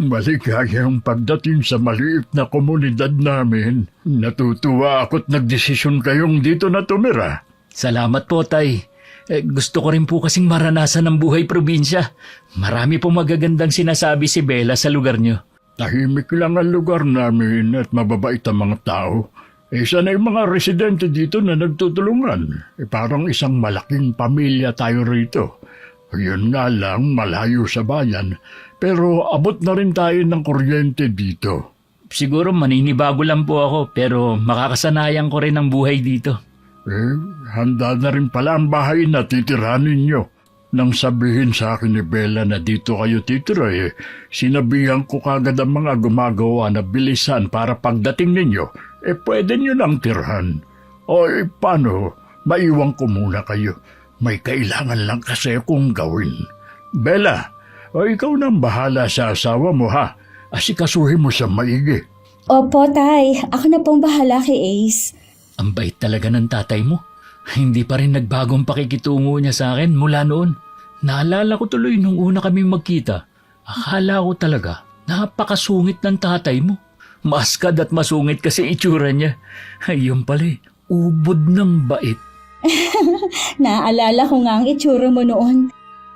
Maligayang pagdating sa maliit na komunidad namin. Natutuwa ako't nagdesisyon kayong dito na tumira. Salamat po, Tay. Gusto ko rin po kasing maranasan ang buhay probinsya. Marami po magagandang sinasabi si Bella sa lugar niyo. Tahimik lang ang lugar namin at mababait ang mga tao. Sana'y mga residente dito na nagtutulungan. Parang isang malaking pamilya tayo rito. Yun nga lang, malayo sa bayan. Pero abot na rin tayo ng kuryente dito. Siguro maninibago lang po ako pero makakasanayan ko rin ang buhay dito. Handa na rin pala ang bahay na titirahan ninyo. Nang sabihin sa akin ni Bella na dito kayo titira, sinabihan ko kagad ang mga gumagawa na bilisan para pagdating ninyo, pwede nyo nang tirhan. Paano? Maiwan ko muna kayo. May kailangan lang kasi akong gawin. Bella, ikaw nang bahala sa asawa mo ha. Asikasuhin mo sa maigi. Opo, Tay. Ako na pong bahala kay Ace. Ang bait talaga ng tatay mo. Hindi pa rin nagbagong pakikitungo niya sa akin mula noon. Naalala ko tuloy nung una kaming magkita. Akala ko talaga, napakasungit ng tatay mo. Maskad at masungit kasi itsura niya. Ayun pala, ubod ng bait. Naalala ko nga ang itsura mo noon.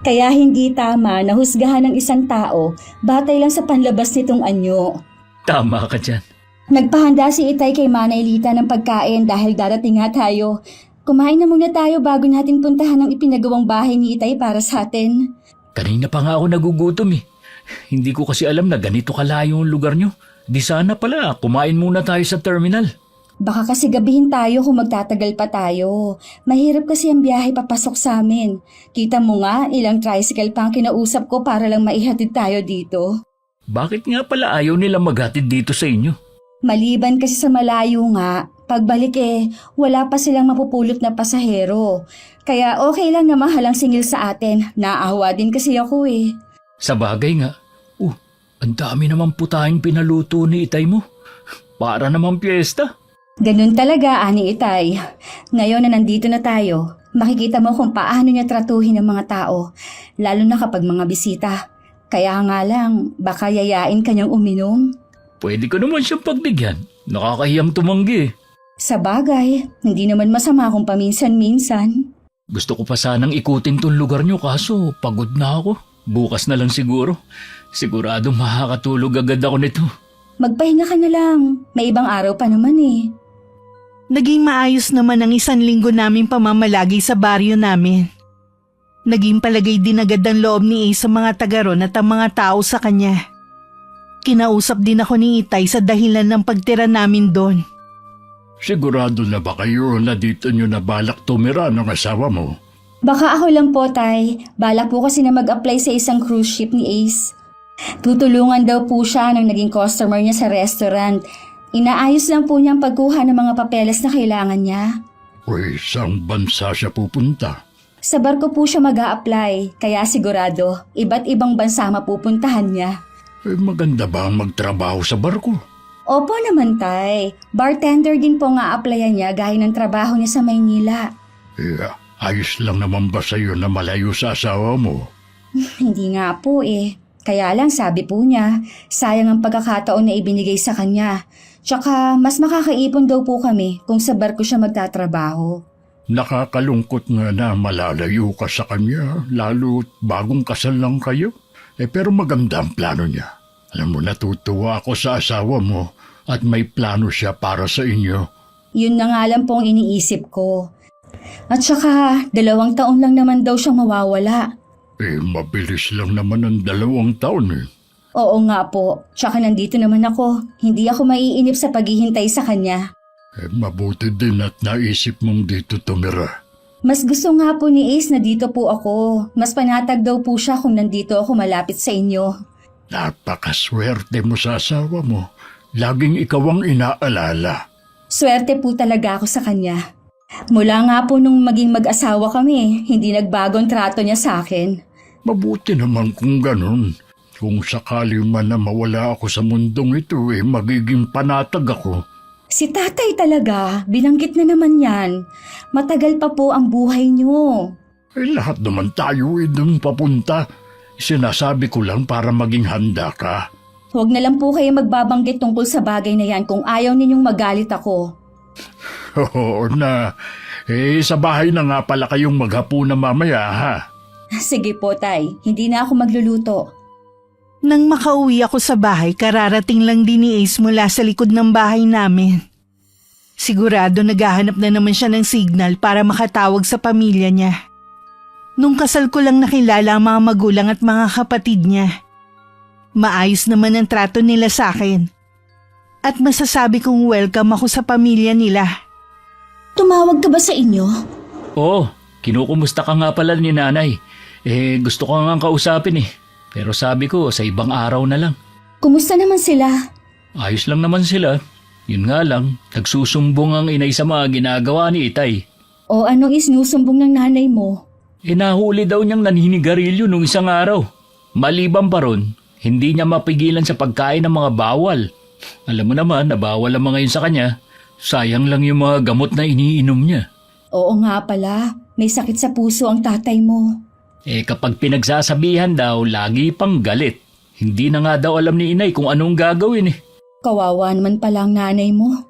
Kaya hindi tama na husgahan ng isang tao batay lang sa panlabas nitong anyo. Tama ka dyan. Nagpahanda si Itay kay Manay Lita ng pagkain dahil darating nga tayo. Kumain na muna tayo bago natin puntahan ang ipinagawang bahay ni Itay para sa atin. Kanina pa nga ako nagugutom eh. Hindi ko kasi alam na ganito kalayo ang lugar nyo. Di sana pala, kumain muna tayo sa terminal. Baka kasi gabihin tayo kung magtatagal pa tayo. Mahirap kasi ang biyahe papasok sa amin. Kita mo nga, ilang tricycle pa ang kinausap ko para lang maihatid tayo dito. Bakit nga pala ayaw nila maghatid dito sa inyo? Maliban kasi sa malayo nga, pagbalik wala pa silang mapupulot na pasahero. Kaya okay lang na mahal ang singil sa atin. Naawa din kasi ako Sa bagay nga. Ang dami naman putahing pinaluto ni Itay mo. Para naman piyesta. Ganun talaga, Ani Itay. Ngayon na nandito na tayo, makikita mo kung paano niya tratuhin ang mga tao, lalo na kapag mga bisita. Kaya nga lang, baka yayain kanyang uminom. Pwede ko naman siyang pagbigyan. Nakakahiyang tumanggi. Sa bagay, hindi naman masama kung paminsan-minsan. Gusto ko pa sanang ikutin tong lugar niyo kaso pagod na ako. Bukas na lang siguro. Siguradong makakatulog agad ako nito. Magpahinga ka na lang. May ibang araw pa naman Naging maayos naman ang 1 linggo naming pamamalagi sa baryo namin. Naging palagay din agad ang loob ni Ace sa mga taga ron at ang mga tao sa kanya. Kinausap din ako ni Itay sa dahilan ng pagtira namin doon. Sigurado na ba kayo na dito nyo na balak tumira ng asawa mo? Baka ako lang po, Tay. Balak po kasi na mag-apply sa isang cruise ship ni Ace. Tutulungan daw po siya ng naging customer niya sa restaurant. Inaayos lang po niya ang pagkuha ng mga papeles na kailangan niya. Saan bansa siya pupunta? Sa barko po siya mag-a-apply, kaya sigurado, iba't ibang bansa mapupuntahan niya. Maganda ba ang magtrabaho sa barko? Opo naman, Tay. Bartender din po nga applyan niya gaya ng trabaho niya sa Maynila. Ayos lang naman ba sa'yo na malayo sa asawa mo? Hindi nga po Kaya lang sabi po niya, sayang ang pagkakataon na ibinigay sa kanya. Tsaka mas makakaipon daw po kami kung sa barko siya magtatrabaho. Nakakalungkot nga na malalayo ka sa kanya, lalo bagong kasal lang kayo. Pero maganda ang plano niya. Alam mo, natutuwa ako sa asawa mo at may plano siya para sa inyo. Yun na nga lang pong iniisip ko. At saka, 2 taon lang naman daw siyang mawawala. Mabilis lang naman ang 2 taon Oo nga po. Tsaka nandito naman ako. Hindi ako maiinip sa paghihintay sa kanya. Mabuti din at naisip mong dito tumira. Mas gusto nga po ni Ace na dito po ako. Mas panatag daw po siya kung nandito ako malapit sa inyo. Napakaswerte mo sa asawa mo. Laging ikaw ang inaalala. Swerte po talaga ako sa kanya. Mula nga po nung maging mag-asawa kami, hindi nagbagong trato niya sa akin. Mabuti naman kung ganun. Kung sakali man na mawala ako sa mundong ito, magiging panatag ako. Si tatay talaga, binanggit na naman yan. Matagal pa po ang buhay niyo. Lahat naman tayo doon papunta. Sinasabi ko lang para maging handa ka. Huwag na lang po kayo magbabanggit tungkol sa bagay na yan kung ayaw ninyong magalit ako. Oo na. Sa bahay na nga pala kayong maghapunan mamaya, ha? Sige po, Tay. Hindi na ako magluluto. Nang makauwi ako sa bahay, kararating lang din ni Ace mula sa likod ng bahay namin. Sigurado naghahanap na naman siya ng signal para makatawag sa pamilya niya. Nung kasal ko lang nakilala ang mga magulang at mga kapatid niya. Maayos naman ang trato nila sa akin. At masasabi kong welcome ako sa pamilya nila. Tumawag ka ba sa inyo? Oo, kinukumusta ka nga pala ni nanay. Gusto ko nga kausapin eh. Pero sabi ko, sa ibang araw na lang. Kumusta naman sila? Ayos lang naman sila. Yun nga lang, nagsusumbong ang inay sa mga ginagawa ni Itay. O anong isinusumbong ng nanay mo? Nahuli daw niyang naninigarilyo nung isang araw. Maliban pa ron, hindi niya mapigilan sa pagkain ng mga bawal. Alam mo naman na bawal ang mga yun sa kanya. Sayang lang yung mga gamot na iniinom niya. Oo nga pala, may sakit sa puso ang tatay mo. Kapag pinagsasabihan daw, lagi pang galit. Hindi na nga daw alam ni inay kung anong gagawin eh. Kawawa naman pala ang nanay mo.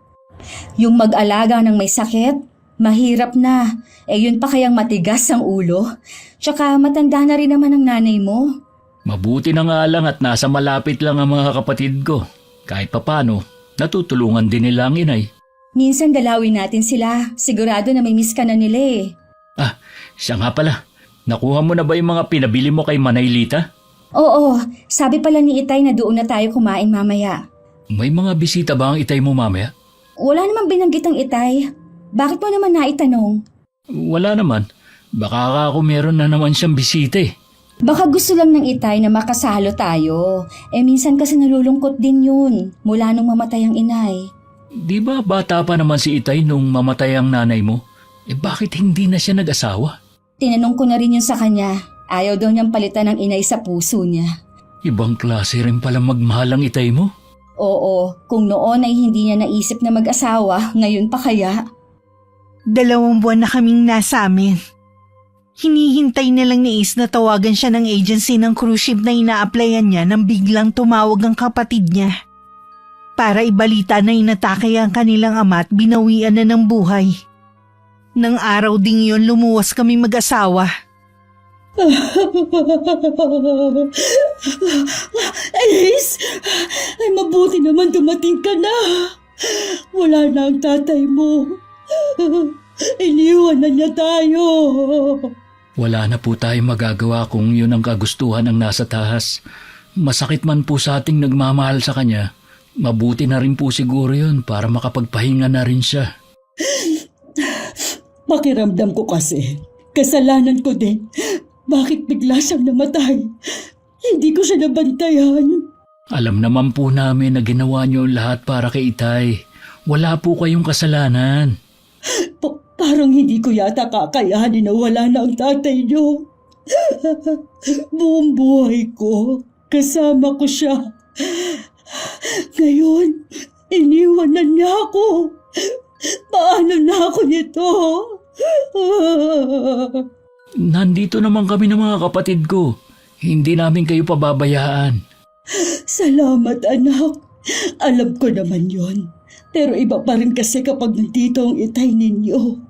Yung mag-alaga ng may sakit, mahirap na. Yun pa kayang matigas ang ulo. Tsaka matanda na rin naman ang nanay mo. Mabuti na nga lang at nasa malapit lang ang mga kapatid ko. Kahit papano, natutulungan din nila ang inay. Minsan dalawin natin sila. Sigurado na may miss ka na nila eh. Siya nga pala. Nakuha mo na ba yung mga pinabili mo kay Manay Lita? Oo, sabi pala ni Itay na doon na tayo kumain mamaya. May mga bisita ba ang Itay mo mamaya? Wala namang binanggit ang Itay. Bakit mo naman naitanong? Wala naman. Baka ako meron na naman siyang bisita eh. Baka gusto lang ng Itay na makasalo tayo. Minsan kasi nalulungkot din yun mula nung mamatay ang inay. Di ba bata pa naman si Itay nung mamatay ang nanay mo? Bakit hindi na siya nag-asawa? Tinanong ko na rin yun sa kanya. Ayaw daw niyang palitan ng inay sa puso niya. Ibang klase rin pala magmahal ang Itay mo. Oo, kung noon ay hindi niya naisip na mag-asawa, ngayon pa kaya? 2 buwan na kaming nasa amin. Hinihintay na lang ni Ace na tawagan siya ng agency ng cruise ship na ina-applyan niya nang biglang tumawag ang kapatid niya. Para ibalita na inatake ang kanilang ama at binawian na ng buhay. Nang araw ding yon lumuwas kami mag-asawa. Ace! Ay mabuti naman dumating ka na. Wala na ang tatay mo. Iniwan na niya tayo. Wala na po tayong magagawa kung yun ang kagustuhan ng nasa tahas. Masakit man po sa ating nagmamahal sa kanya. Mabuti na rin po siguro yun para makapagpahinga na rin siya. Pakiramdam ko kasi, kasalanan ko din. Bakit bigla siyang namatay? Hindi ko siya nabantayan. Alam naman po namin na ginawa niyo lahat para kay Itay. Wala po kayong kasalanan. Parang hindi ko yata kakayanin na wala na ang tatay niyo. Buong buhay ko, kasama ko siya. Ngayon, iniwan na niya ako. Paano na ako nito? Nandito naman kami ng mga kapatid ko. Hindi namin kayo pababayaan. Salamat, anak. Alam ko naman yon. Pero iba pa rin kasi kapag nandito ang Itay ninyo.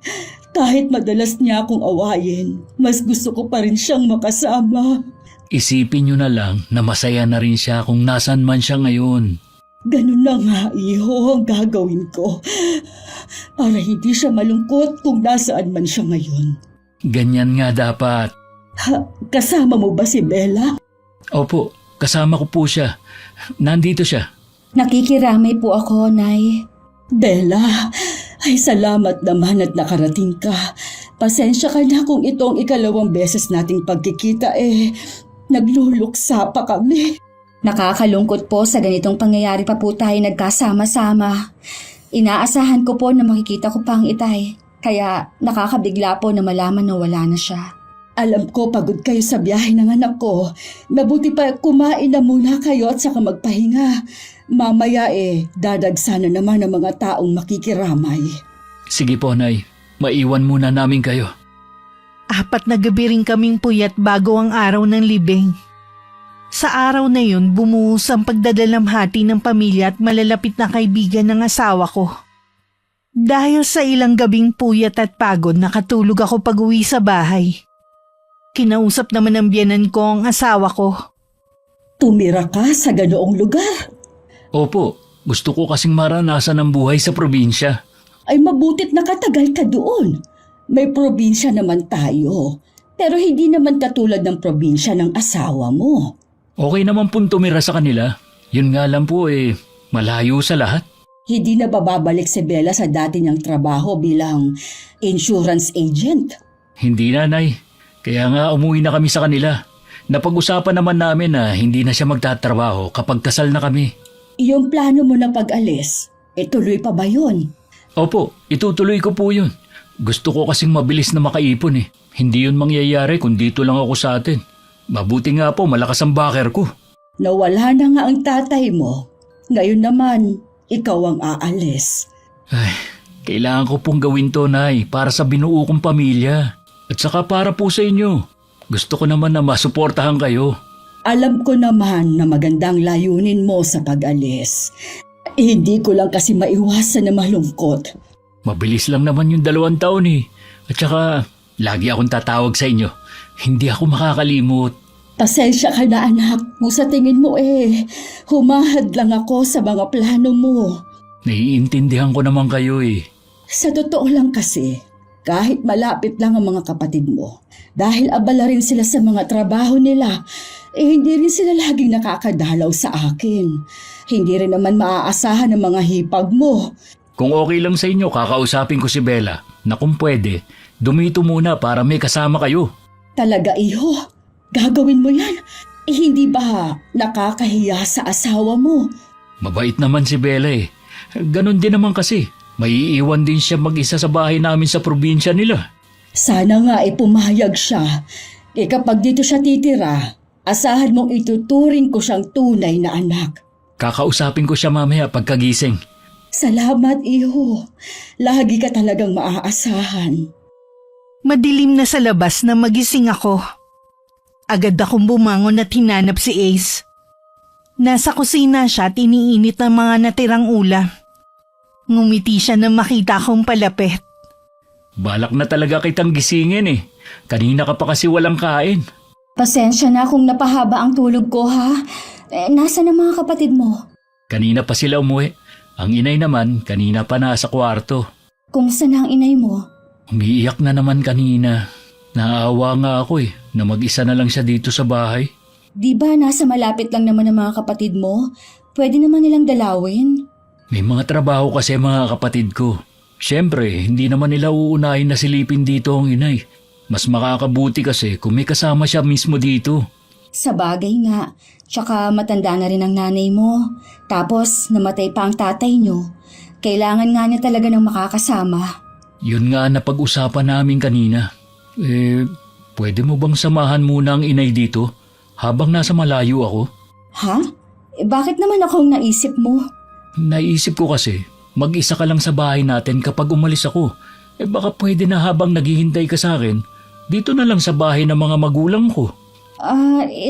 Kahit madalas niya akong awayin, mas gusto ko pa rin siyang makasama. Isipin niyo na lang na masaya na rin siya kung nasan man siya ngayon. Ganun na nga, iho, ang gagawin ko. Para hindi siya malungkot kung nasaan man siya ngayon. Ganyan nga dapat. Kasama mo ba si Bella? Opo, kasama ko po siya. Nandito siya. Nakikiramay po ako, Nay. Bella, ay salamat naman at nakarating ka. Pasensya ka na kung ito ang 2 beses nating pagkikita nagluluksa pa kami. Nakakalungkot po sa ganitong pangyayari pa po tayo nagkasama-sama. Inaasahan ko po na makikita ko pa ang Itay. Kaya nakakabigla po na malaman na wala na siya. Alam ko pagod kayo sa biyahe ng anak ko. Mabuti pa kumain na muna kayo at saka magpahinga. Mamaya dadagsa na naman ang mga taong makikiramay. Sige po, Nay. Maiwan muna namin kayo. 4 na gabi rin kaming puyat bago ang araw ng libing. Sa araw na yun, bumuhos ang pagdadalamhati ng pamilya at malalapit na kaibigan ng asawa ko. Dahil sa ilang gabing puyat at pagod, nakatulog ako pag-uwi sa bahay. Kinausap naman ng biyenan ko ang asawa ko. Tumira ka sa ganoong lugar. Opo, gusto ko kasing maranasan ang buhay sa probinsya. Ay mabutit nakatagal ka doon. May probinsya naman tayo. Pero hindi naman katulad ng probinsya ng asawa mo. Okay naman pong tumira sa kanila. Yun nga lang po malayo sa lahat. Hindi na bababalik si Bella sa dati niyang trabaho bilang insurance agent. Hindi, Nanay. Kaya nga umuwi na kami sa kanila. Napag-usapan naman namin na hindi na siya magtatrabaho kapag kasal na kami. Yung plano mo na pag-alis, tuloy pa ba yun? Opo, itutuloy ko po yun. Gusto ko kasing mabilis na makaipon eh. Hindi yun mangyayari kung dito lang ako sa atin. Mabuti nga po, malakas ang baker ko. Nawala na nga ang tatay mo. Ngayon naman, ikaw ang aalis. Ay, kailangan ko pong gawin to, Nay, para sa binuo kong pamilya. At saka para po sa inyo. Gusto ko naman na masuportahan kayo. Alam ko naman na magandang layunin mo sa pag-alis. Hindi ko lang kasi maiwasan na malungkot. Mabilis lang naman yung 2 taon eh. At saka, lagi akong tatawag sa inyo. Hindi ako makakalimot. Pasensya ka na anak, kung sa tingin mo humahad lang ako sa mga plano mo. Naiintindihan ko naman kayo eh. Sa totoo lang kasi, kahit malapit lang ang mga kapatid mo, dahil abala rin sila sa mga trabaho nila, hindi rin sila laging nakakadalaw sa akin. Hindi rin naman maaasahan ang mga hipag mo. Kung okay lang sa inyo, kakausapin ko si Bella na kung pwede, dumito muna para may kasama kayo. Talaga iho, gagawin mo yan. Hindi ba nakakahiya sa asawa mo? Mabait naman si Bella eh. Ganon din naman kasi. Maiiwan din siya mag-isa sa bahay namin sa probinsya nila. Sana nga pumayag siya. Kapag dito siya titira, asahan mong ituturing ko siyang tunay na anak. Kakausapin ko siya mamaya pagkagising. Salamat, iho. Lagi ka talagang maaasahan. Madilim na sa labas na magising ako. Agad akong bumangon at hinanap si Ace. Nasa kusina siya at iniinit ang mga natirang ulam. Ngumiti siya nang makita akong palapit. Balak na talaga kitang gisingin eh. Kanina ka pa kasi walang kain. Pasensya na kung napahaba ang tulog ko ha. Nasaan ang mga kapatid mo? Kanina pa sila umuwi. Ang inay naman, kanina pa nasa kwarto. Kumusta na ang inay mo? Umiiyak na naman kanina. Naawa nga ako na mag-isa na lang siya dito sa bahay. Di ba nasa malapit lang naman ang mga kapatid mo? Pwede naman nilang dalawin. May mga trabaho kasi mga kapatid ko. Siyempre, hindi naman nila uunahin na silipin dito ang inay. Mas makakabuti kasi kung may kasama siya mismo dito. Sa bagay nga. Tsaka matanda na rin ang nanay mo. Tapos namatay pa ang tatay nyo. Kailangan nga niya talaga ng makakasama. Yun nga napag-usapan namin kanina. Pwede mo bang samahan muna ang inay dito habang nasa malayo ako? Ha? Bakit naman ako ang naisip mo? Naisip ko kasi, mag-isa ka lang sa bahay natin kapag umalis ako. Baka pwede na habang naghihintay ka sa akin, dito na lang sa bahay ng mga magulang ko.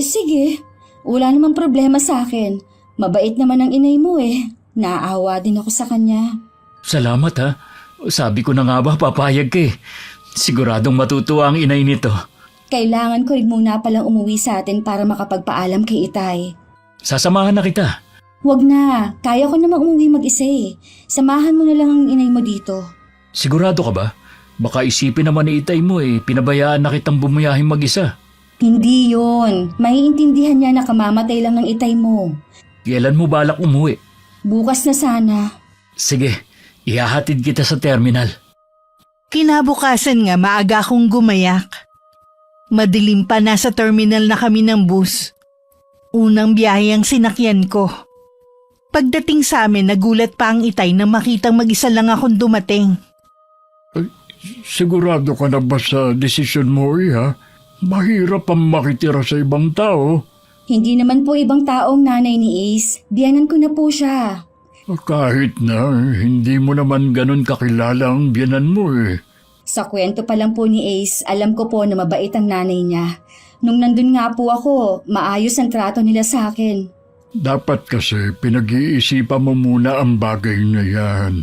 Sige. Wala namang problema sa akin. Mabait naman ang inay mo Naaawa din ako sa kanya. Salamat ha. Sabi ko na nga ba papayag ka eh. Siguradong matutuwa ang inay nito. Kailangan ko rin muna palang umuwi sa atin para makapagpaalam kay Itay. Sasamahan na kita. Wag na. Kaya ko namang umuwi mag-isa Samahan mo na lang ang inay mo dito. Sigurado ka ba? Baka isipin naman ni Itay mo pinabayaan na kitang bumiyahing mag-isa. Hindi yun. Maiintindihan niya na kamamatay lang ng Itay mo. Kailan mo balak umuwi? Bukas na sana. Sige, ihahatid kita sa terminal. Kinabukasan nga maaga akong gumayak. Madilim pa nasa terminal na kami ng bus. Unang biyahe ang sinakyan ko. Pagdating sa amin, nagulat pa ang Itay na makitang mag-isa lang akong dumating. Sigurado ka na ba sa desisyon mo ha? Mahirap ang makitira sa ibang tao. Hindi naman po ibang taong nanay ni Ace. Biyanan ko na po siya. Kahit na hindi mo naman ganun kakilala ang biyanan mo Sa kwento pa lang po ni Ace, alam ko po na mabait ang nanay niya. Nung nandun nga po ako, maayos ang trato nila sa akin. Dapat kasi pinag-iisipan mo muna ang bagay na yan.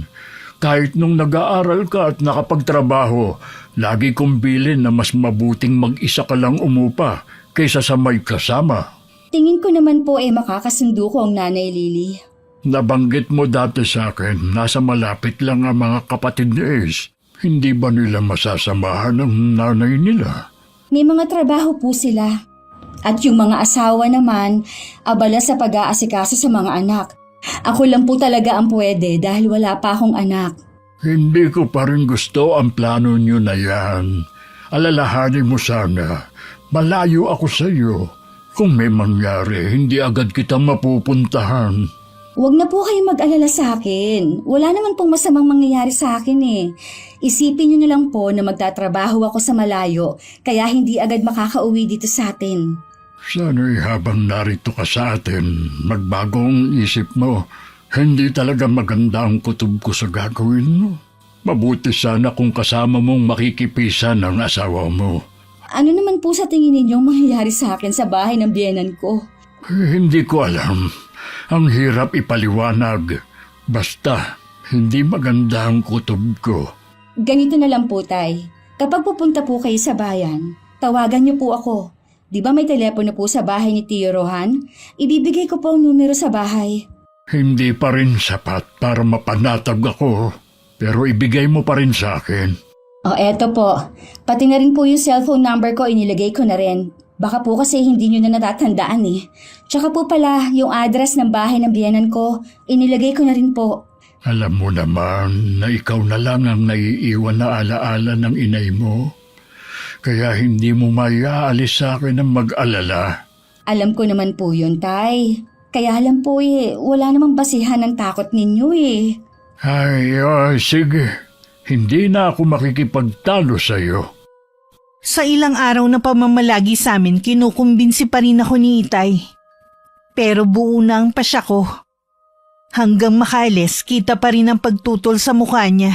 Kahit nung nag-aaral ka at nakapagtrabaho, lagi kong bilin na mas mabuting mag-isa ka lang umupa kaysa sa may kasama. Tingin ko naman po makakasundo ko ang Nanay Lily. Nabanggit mo dati sa akin, nasa malapit lang ang mga kapatid ni Ace. Hindi ba nila masasamahan ng nanay nila? May mga trabaho po sila. At yung mga asawa naman, abala sa pag-aasikaso sa mga anak. Ako lang po talaga ang pwede dahil wala pa akong anak. Hindi ko pa rin gusto ang plano niyo na yan. Alalahanin mo sana, malayo ako sa iyo. Kung may mangyari, hindi agad kita mapupuntahan. Huwag na po kayong mag-alala sa akin. Wala naman pong masamang mangyayari sa akin Isipin niyo na lang po na magtatrabaho ako sa malayo, kaya hindi agad makakauwi dito sa atin. Sana'y habang narito ka sa atin, magbago ang isip mo. Hindi talaga maganda ang kutob ko sa gagawin mo. Mabuti sana kung kasama mong makikipisan ang asawa mo. Ano naman po sa tingin ninyong mangyayari sa akin sa bahay ng biyenan ko? Hindi ko alam. Ang hirap ipaliwanag. Basta, hindi maganda ang kutob ko. Ganito na lang po, Tay. Kapag pupunta po kayo sa bayan, tawagan niyo po ako. Di ba may telepono po sa bahay ni Tio Rohan? Ibibigay ko po ang numero sa bahay. Hindi pa rin sapat para mapanatag ako. Pero ibigay mo pa rin sa akin. O eto po, pati na rin po yung cellphone number ko inilagay ko na rin. Baka po kasi hindi nyo na natatandaan Tsaka po pala, yung address ng bahay ng biyenan ko, inilagay ko na rin po. Alam mo naman na ikaw na lang ang naiiwan na alaala ng inay mo. Kaya hindi mo maiaalis sa akin ng mag-alala. Alam ko naman po yun, Tay. Kaya alam po wala namang basihan ng takot ninyo Ay, sige. Hindi na ako makikipagtalo sa'yo. Sa ilang araw na pamamalagi sa amin, kinukumbinsi pa rin ako ni Itay. Pero buo na ang pasya ko. Hanggang makaalis, kita pa rin ang pagtutol sa mukha niya.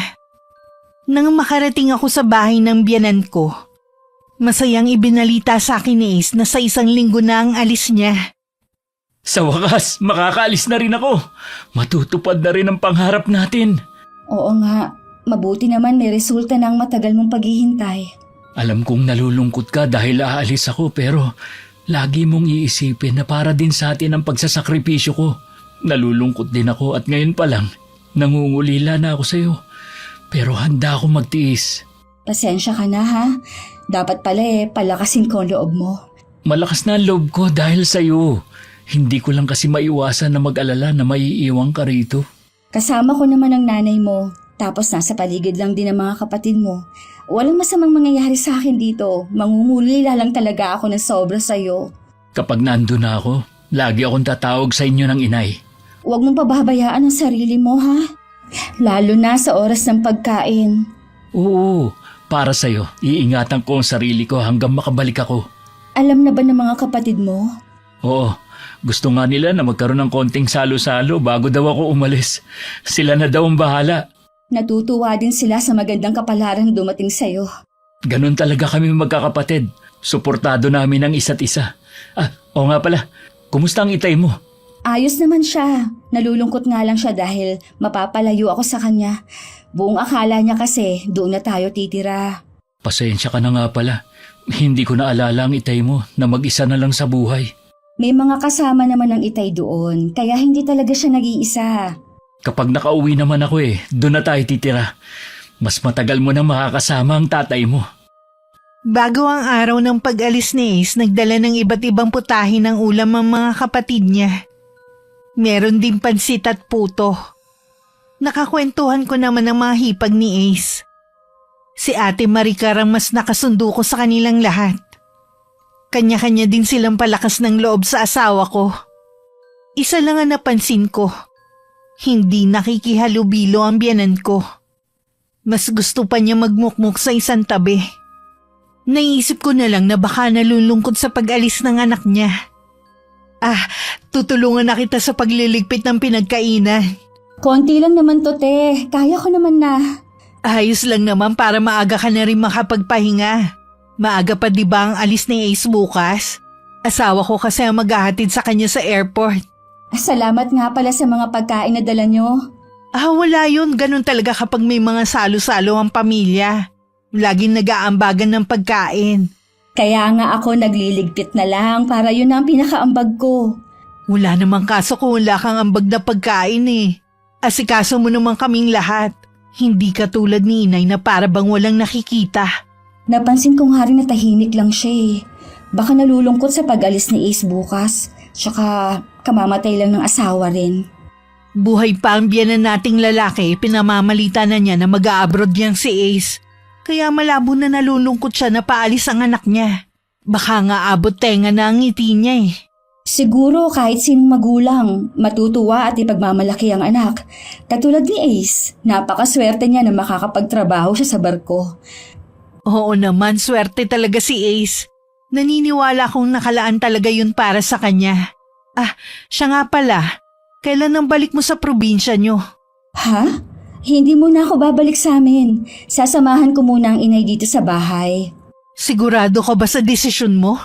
Nang makarating ako sa bahay ng biyanan ko, masayang ibinalita sa akin ni Ace na sa 1 linggo na ang alis niya. Sa wakas, makakaalis na rin ako. Matutupad na rin ang pangarap natin. Oo nga, mabuti naman may resulta ng matagal mong paghihintay. Alam kong nalulungkot ka dahil aalis ako pero lagi mong iisipin na para din sa atin ang pagsasakripisyo ko. Nalulungkot din ako at ngayon pa lang, nangungulila na ako sa'yo. Pero handa ako magtiis. Pasensya ka na ha. Dapat pala palakasin ko ang loob mo. Malakas na ang loob ko dahil sa'yo. Hindi ko lang kasi maiwasan na mag-alala na maiiwan ka rito. Kasama ko naman ang nanay mo. Tapos nasa paligid lang din ang mga kapatid mo. Walang masamang mangyayari sa akin dito. Mangungulila lang talaga ako ng sobra sa'yo. Kapag nandun na ako, lagi akong tatawag sa inyo ng inay. Huwag mong pababayaan ang sarili mo ha. Lalo na sa oras ng pagkain. Oo, para sa'yo, iingatan ko ang sarili ko hanggang makabalik ako. Alam na ba ng mga kapatid mo? Oo, gusto nga nila na magkaroon ng konting salo-salo bago daw ako umalis. Sila na daw ang bahala. Natutuwa din sila sa magandang kapalaran dumating sa'yo. Ganun talaga kami magkakapatid. Suportado namin ang isa't isa. Oo nga pala, kumusta ang itay mo? Ayos naman siya. Nalulungkot nga lang siya dahil mapapalayo ako sa kanya. Buong akala niya kasi doon na tayo titira. Pasensya ka na nga pala. Hindi ko naalala ang itay mo na mag-isa na lang sa buhay. May mga kasama naman ang itay doon, kaya hindi talaga siya nag-iisa. Kapag nakauwi naman ako doon na tayo titira. Mas matagal mo nang makakasama ang tatay mo. Bago ang araw ng pag-alis ni Ace, nagdala ng iba't ibang putahe ng ulam ang mga kapatid niya. Meron din pansit at puto. Nakakwentuhan ko naman ang mga hipag ni Ace. Si Ate Maricar ang mas nakasundo ko sa kanilang lahat. Kanya-kanya din silang palakas ng loob sa asawa ko. Isa lang ang napansin ko. Hindi nakikihalubilo ang biyanan ko. Mas gusto pa niya magmukmuk sa isang tabi. Naisip ko na lang na baka nalulungkot sa pag-alis ng anak niya. Tutulungan na kita sa pagliligpit ng pinagkainan. Konti lang naman to, te. Kaya ko naman na. Ayos lang naman para maaga ka na rin makapagpahinga. Maaga pa di ba ang alis ni Ace bukas? Asawa ko kasi ang maghahatid sa kanya sa airport. Salamat nga pala sa mga pagkain na dala nyo. Wala yun. Ganun talaga kapag may mga salo-salo ang pamilya. Laging nag-aambagan ng pagkain. Kaya nga ako nagliligpit na lang para yun ang pinakaambag ko. Wala namang kaso kung wala kang ambag na pagkain eh. Asikaso mo naman kaming lahat. Hindi katulad ni inay na para bang walang nakikita. Napansin ko nga rin na tahimik lang siya eh. Baka nalulungkot sa pag-alis ni Ace bukas. Tsaka kamamatay lang ng asawa rin. Buhay pa ang biyanan nating lalaki, pinamamalita na niya na mag-a-abroad yang si Ace. Kaya malabo na nalulungkot siya na paalis ang anak niya. Baka nga abot tenga na ang ngiti niya eh. Siguro kahit sinong magulang, matutuwa at ipagmamalaki ang anak. Katulad ni Ace, napakaswerte niya na makakapagtrabaho siya sa barko. Oo naman, swerte talaga si Ace. Naniniwala kong nakalaan talaga yun para sa kanya. Siya nga pala. Kailan ang balik mo sa probinsya nyo? Ha? Hindi muna ako babalik sa amin. Sasamahan ko muna ang inay dito sa bahay. Sigurado ka ba sa desisyon mo?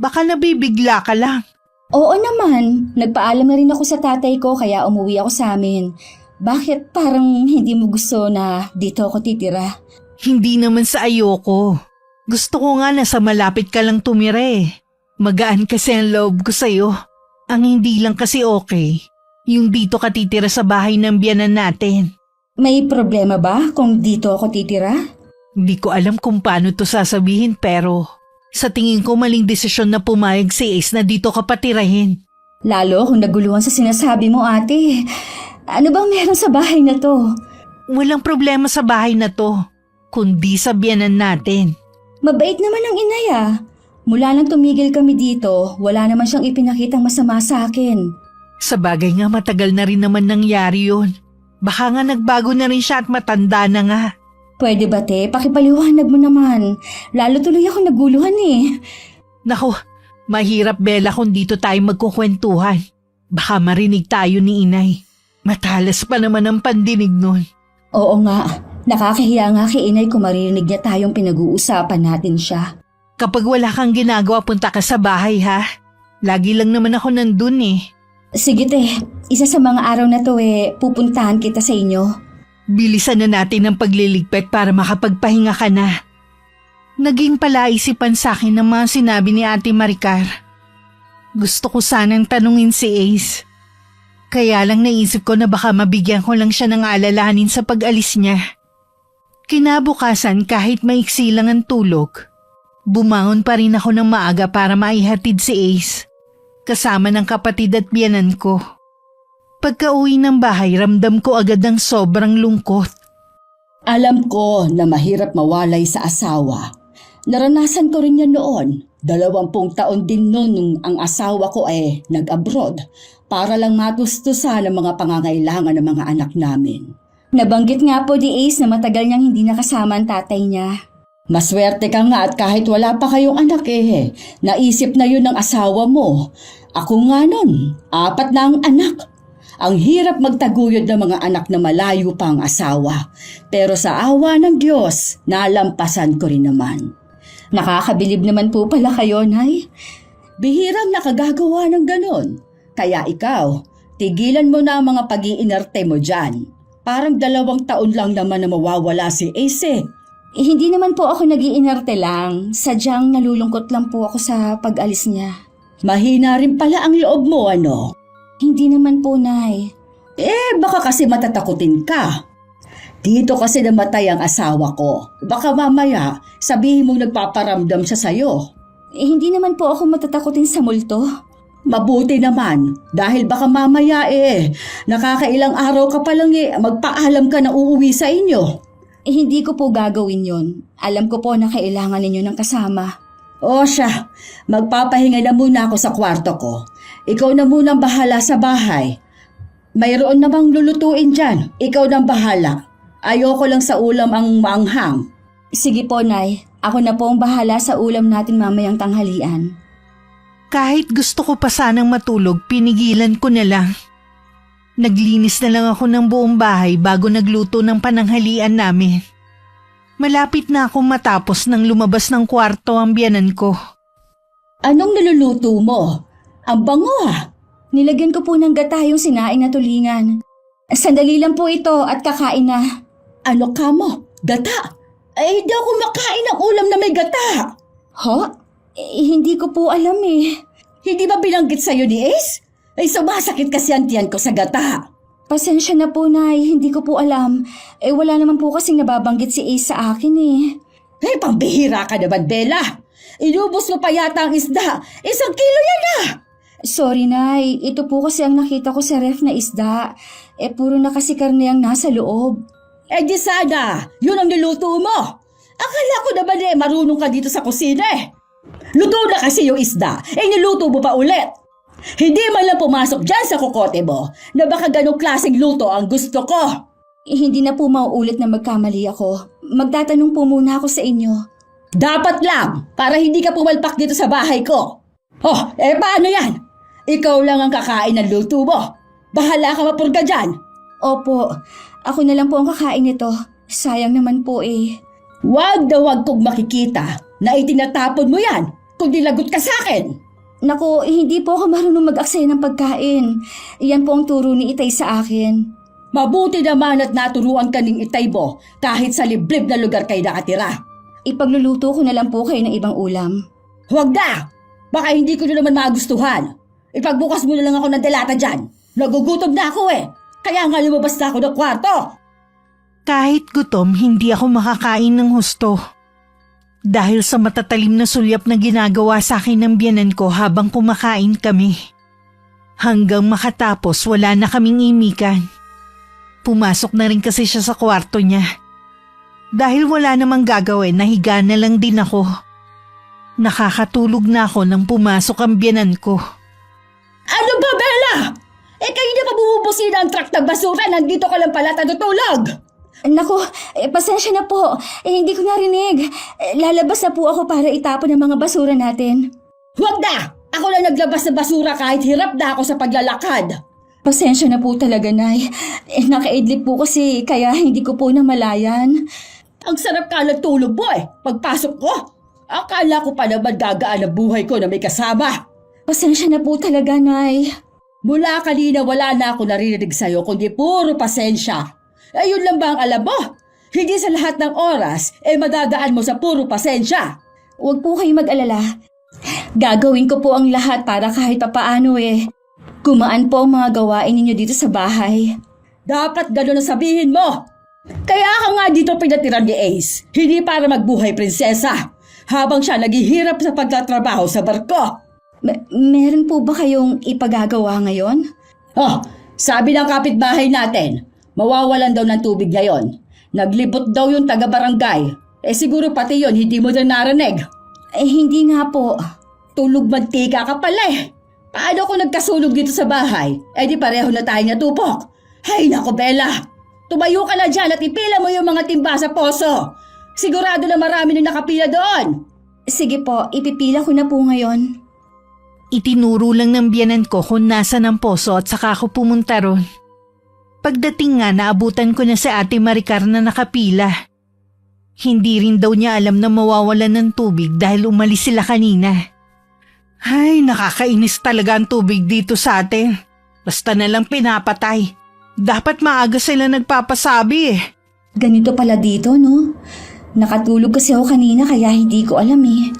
Baka nabibigla ka lang. Oo naman. Nagpaalam na rin ako sa tatay ko kaya umuwi ako sa amin. Bakit parang hindi mo gusto na dito ako titira? Hindi naman sa ayoko. Gusto ko nga na sa malapit ka lang tumira eh. Magaan kasi ang loob ko sa'yo. Ang hindi lang kasi okay, yung dito ka titira sa bahay ng biyanan natin. May problema ba kung dito ako titira? Hindi ko alam kung paano to sasabihin pero sa tingin ko maling desisyon na pumayag si Ace na dito ka patirahin. Lalo kung naguluhan sa sinasabi mo, ate. Ano bang meron sa bahay na to? Walang problema sa bahay na to, kundi sa biyanan natin. Mabait naman ang inay ah. Mula nang tumigil kami dito, wala naman siyang ipinakitang masama sa akin. Sa bagay nga matagal na rin naman nangyari yun. Baka nga nagbago na rin siya at matanda na nga. Pwede ba te? Pakipaliwanag mo naman. Lalo tuloy ako naguluhan eh. Naku, mahirap Bella kung dito tayo magkukwentuhan. Baka marinig tayo ni inay. Matalas pa naman ang pandinig nun. Oo nga, nakakahiya nga kay inay kung maririnig niya tayong pinag-uusapan natin siya. Kapag wala kang ginagawa, punta ka sa bahay ha. Lagi lang naman ako nandun eh. Sige te, isa sa mga araw na to pupuntahan kita sa inyo. Bilisan na natin ang pagliligpit para makapagpahinga ka na. Naging palaisipan sa akin ng mga sinabi ni Ate Maricar. Gusto ko sanang tanungin si Ace. Kaya lang naisip ko na baka mabigyan ko lang siya ng alalahanin sa pag-alis niya. Kinabukasan kahit maiksi lang ang tulog, bumangon pa rin ako ng maaga para maihatid si Ace, kasama ng kapatid at biyanan ko. Pagka-uwi ng bahay, ramdam ko agad ang sobrang lungkot. Alam ko na mahirap mawalay sa asawa. Naranasan ko rin yan noon. 20 taon din noon nung ang asawa ko ay nag-abroad para lang matustusan ang mga pangangailangan ng mga anak namin. Nabanggit nga po ni Ace na matagal niyang hindi nakasama ang tatay niya. Maswerte ka nga at kahit wala pa kayong anak naisip na yun ng asawa mo. Ako nga nun, 4 na ang anak. Ang hirap magtaguyod ng mga anak na malayo pa ang asawa. Pero sa awa ng Diyos, nalampasan ko rin naman. Nakakabilib naman po pala kayo, Nay. Bihirang nakagagawa ng ganon. Kaya ikaw, tigilan mo na ang mga pag-iinerte mo dyan. Parang 2 taon lang naman na mawawala si Ace. Hindi naman po ako nag-iinerte lang. Sadyang nalulungkot lang po ako sa pag-alis niya. Mahina rin pala ang loob mo, ano? Hindi naman po, Nay. Baka kasi matatakutin ka. Dito kasi namatay ang asawa ko. Baka mamaya, sabihin mong nagpaparamdam siya sa'yo. Hindi naman po ako matatakutin sa multo. Mabuti naman, dahil baka mamaya nakakailang araw ka pa lang magpaalam ka na uuwi sa inyo. Hindi ko po gagawin yon. Alam ko po na kailangan ninyo ng kasama. O siya, magpapahinga na muna ako sa kwarto ko. Ikaw na munang bahala sa bahay. Mayroon namang lulutuin dyan. Ikaw nang bahala. Ayoko lang sa ulam ang maanghang. Sige po, Nay. Ako na po ang bahala sa ulam natin mamayang tanghalian. Kahit gusto ko pa sanang matulog, pinigilan ko na lang. Naglinis na lang ako ng buong bahay bago nagluto ng pananghalian namin. Malapit na akong matapos nang lumabas ng kwarto ang biyanan ko. Anong niluluto mo? Ang bango ah. Nilagyan ko po ng gata yung sinaing na tulingan. Sandali lang po ito at kakain na. Ano ka mo? Gata? Ay, hindi ako makain ng ulam na may gata. Ho? Hindi ko po alam eh. Hindi ba binanggit sa'yo ni Ace? Ay, sumasakit kasi ang tiyan ko sa gata. Pasensya na po, Nay. Hindi ko po alam. Wala naman po kasing nababanggit si Ace sa akin eh. Ay, pambihira ka naman, Bella. Inubos mo pa yata ang isda. 1 kilo yan ah. Sorry, Nay. Ito po kasi ang nakita ko sa ref na isda. Puro na kasi karne ang nasa loob. Di sana, yun ang niluto mo. Akala ko naman marunong ka dito sa kusina eh. Luto na kasi yung isda, niluto mo pa ulit. Hindi man lang pumasok dyan sa kokote mo na baka ganong klaseng luto ang gusto ko. Hindi na po mauulit na magkamali ako. Magtatanong po muna ako sa inyo. Dapat lang, para hindi ka pumalpak dito sa bahay ko. Paano yan? Ikaw lang ang kakain ng luto mo. Bahala ka mapurga dyan. Opo, ako na lang po ang kakain nito. Sayang naman po eh. Wag na wag kong makikita na itinatapon mo yan kung nilagot ka sa akin. Naku, hindi po ako marunong mag-aksaya ng pagkain. Iyan po ang turo ni Itay sa akin. Mabuti naman at naturuan ka ng Itay mo kahit sa liblib na lugar kayo nakatira. Ipagluluto ko na lang po kayo ng ibang ulam. Huwag na! Baka hindi ko na naman magustuhan. Ipagbukas mo na lang ako ng delata dyan. Nagugutom na ako eh. Kaya nga lumabas na ako ng kwarto. Kahit gutom, hindi ako makakain ng husto. Dahil sa matatalim na sulyap na ginagawa sa akin ng biyanan ko habang kumakain kami. Hanggang makatapos, wala na kaming imikan. Pumasok na rin kasi siya sa kwarto niya. Dahil wala namang gagawin, nahiga na lang din ako. Nakakatulog na ako nang pumasok ang biyanan ko. Ano ba, Bella? Kayo na mabubusin ang truck ng basura, nandito ka lang pala natutulog. Naku, pasensya na po. Hindi ko narinig. Lalabas na po ako para itapon ang mga basura natin. Huwag na! Ako lang naglabas ng basura kahit hirap na ako sa paglalakad. Pasensya na po talaga, Nay. Nakaidlip po kasi kaya hindi ko po namalayan. Ang sarap ka ng tulog mo eh. Pagpasok ko, akala ko pa naman gagaan ang buhay ko na may kasama. Pasensya na po talaga, Nay. Mula kanina wala na ako naririnig sa'yo kundi puro pasensya. Ayun lang ba ang alam mo? Hindi sa lahat ng oras, madadaan mo sa puro pasensya. Huwag po kayo mag-alala. Gagawin ko po ang lahat para kahit papaano gumaan po ang mga gawain ninyo dito sa bahay. Dapat gano'n ang sabihin mo. Kaya ka nga dito pinatiran ni Ace, hindi para magbuhay prinsesa, habang siya naghihirap sa pagtatrabaho sa barko. Meron po ba kayong ipagagawa ngayon? Sabi ng kapitbahay natin, mawawalan daw ng tubig ngayon. Naglibot daw yung taga-barangay. Siguro pati yon hindi mo na narinig. Hindi nga po. Tulog mantika ka pala eh. Paano kung nagkasunog dito sa bahay? Di pareho na tayo natupok. Hay nako, Bella. Tumayo ka na dyan at ipila mo yung mga timba sa poso. Sigurado na marami na nakapila doon. Sige po, ipipila ko na po ngayon. Itinuro lang ng biyanan ko kung nasa ng poso at saka ako pumunta ron. Pagdating nga, naabutan ko na si Ate Maricar na nakapila. Hindi rin daw niya alam na mawawalan ng tubig dahil umalis sila kanina. Ay, nakakainis talaga ang tubig dito sa atin. Basta na lang pinapatay. Dapat maaga sila nagpapasabi eh. Ganito pala dito, no? Nakatulog kasi ako kanina kaya hindi ko alam eh.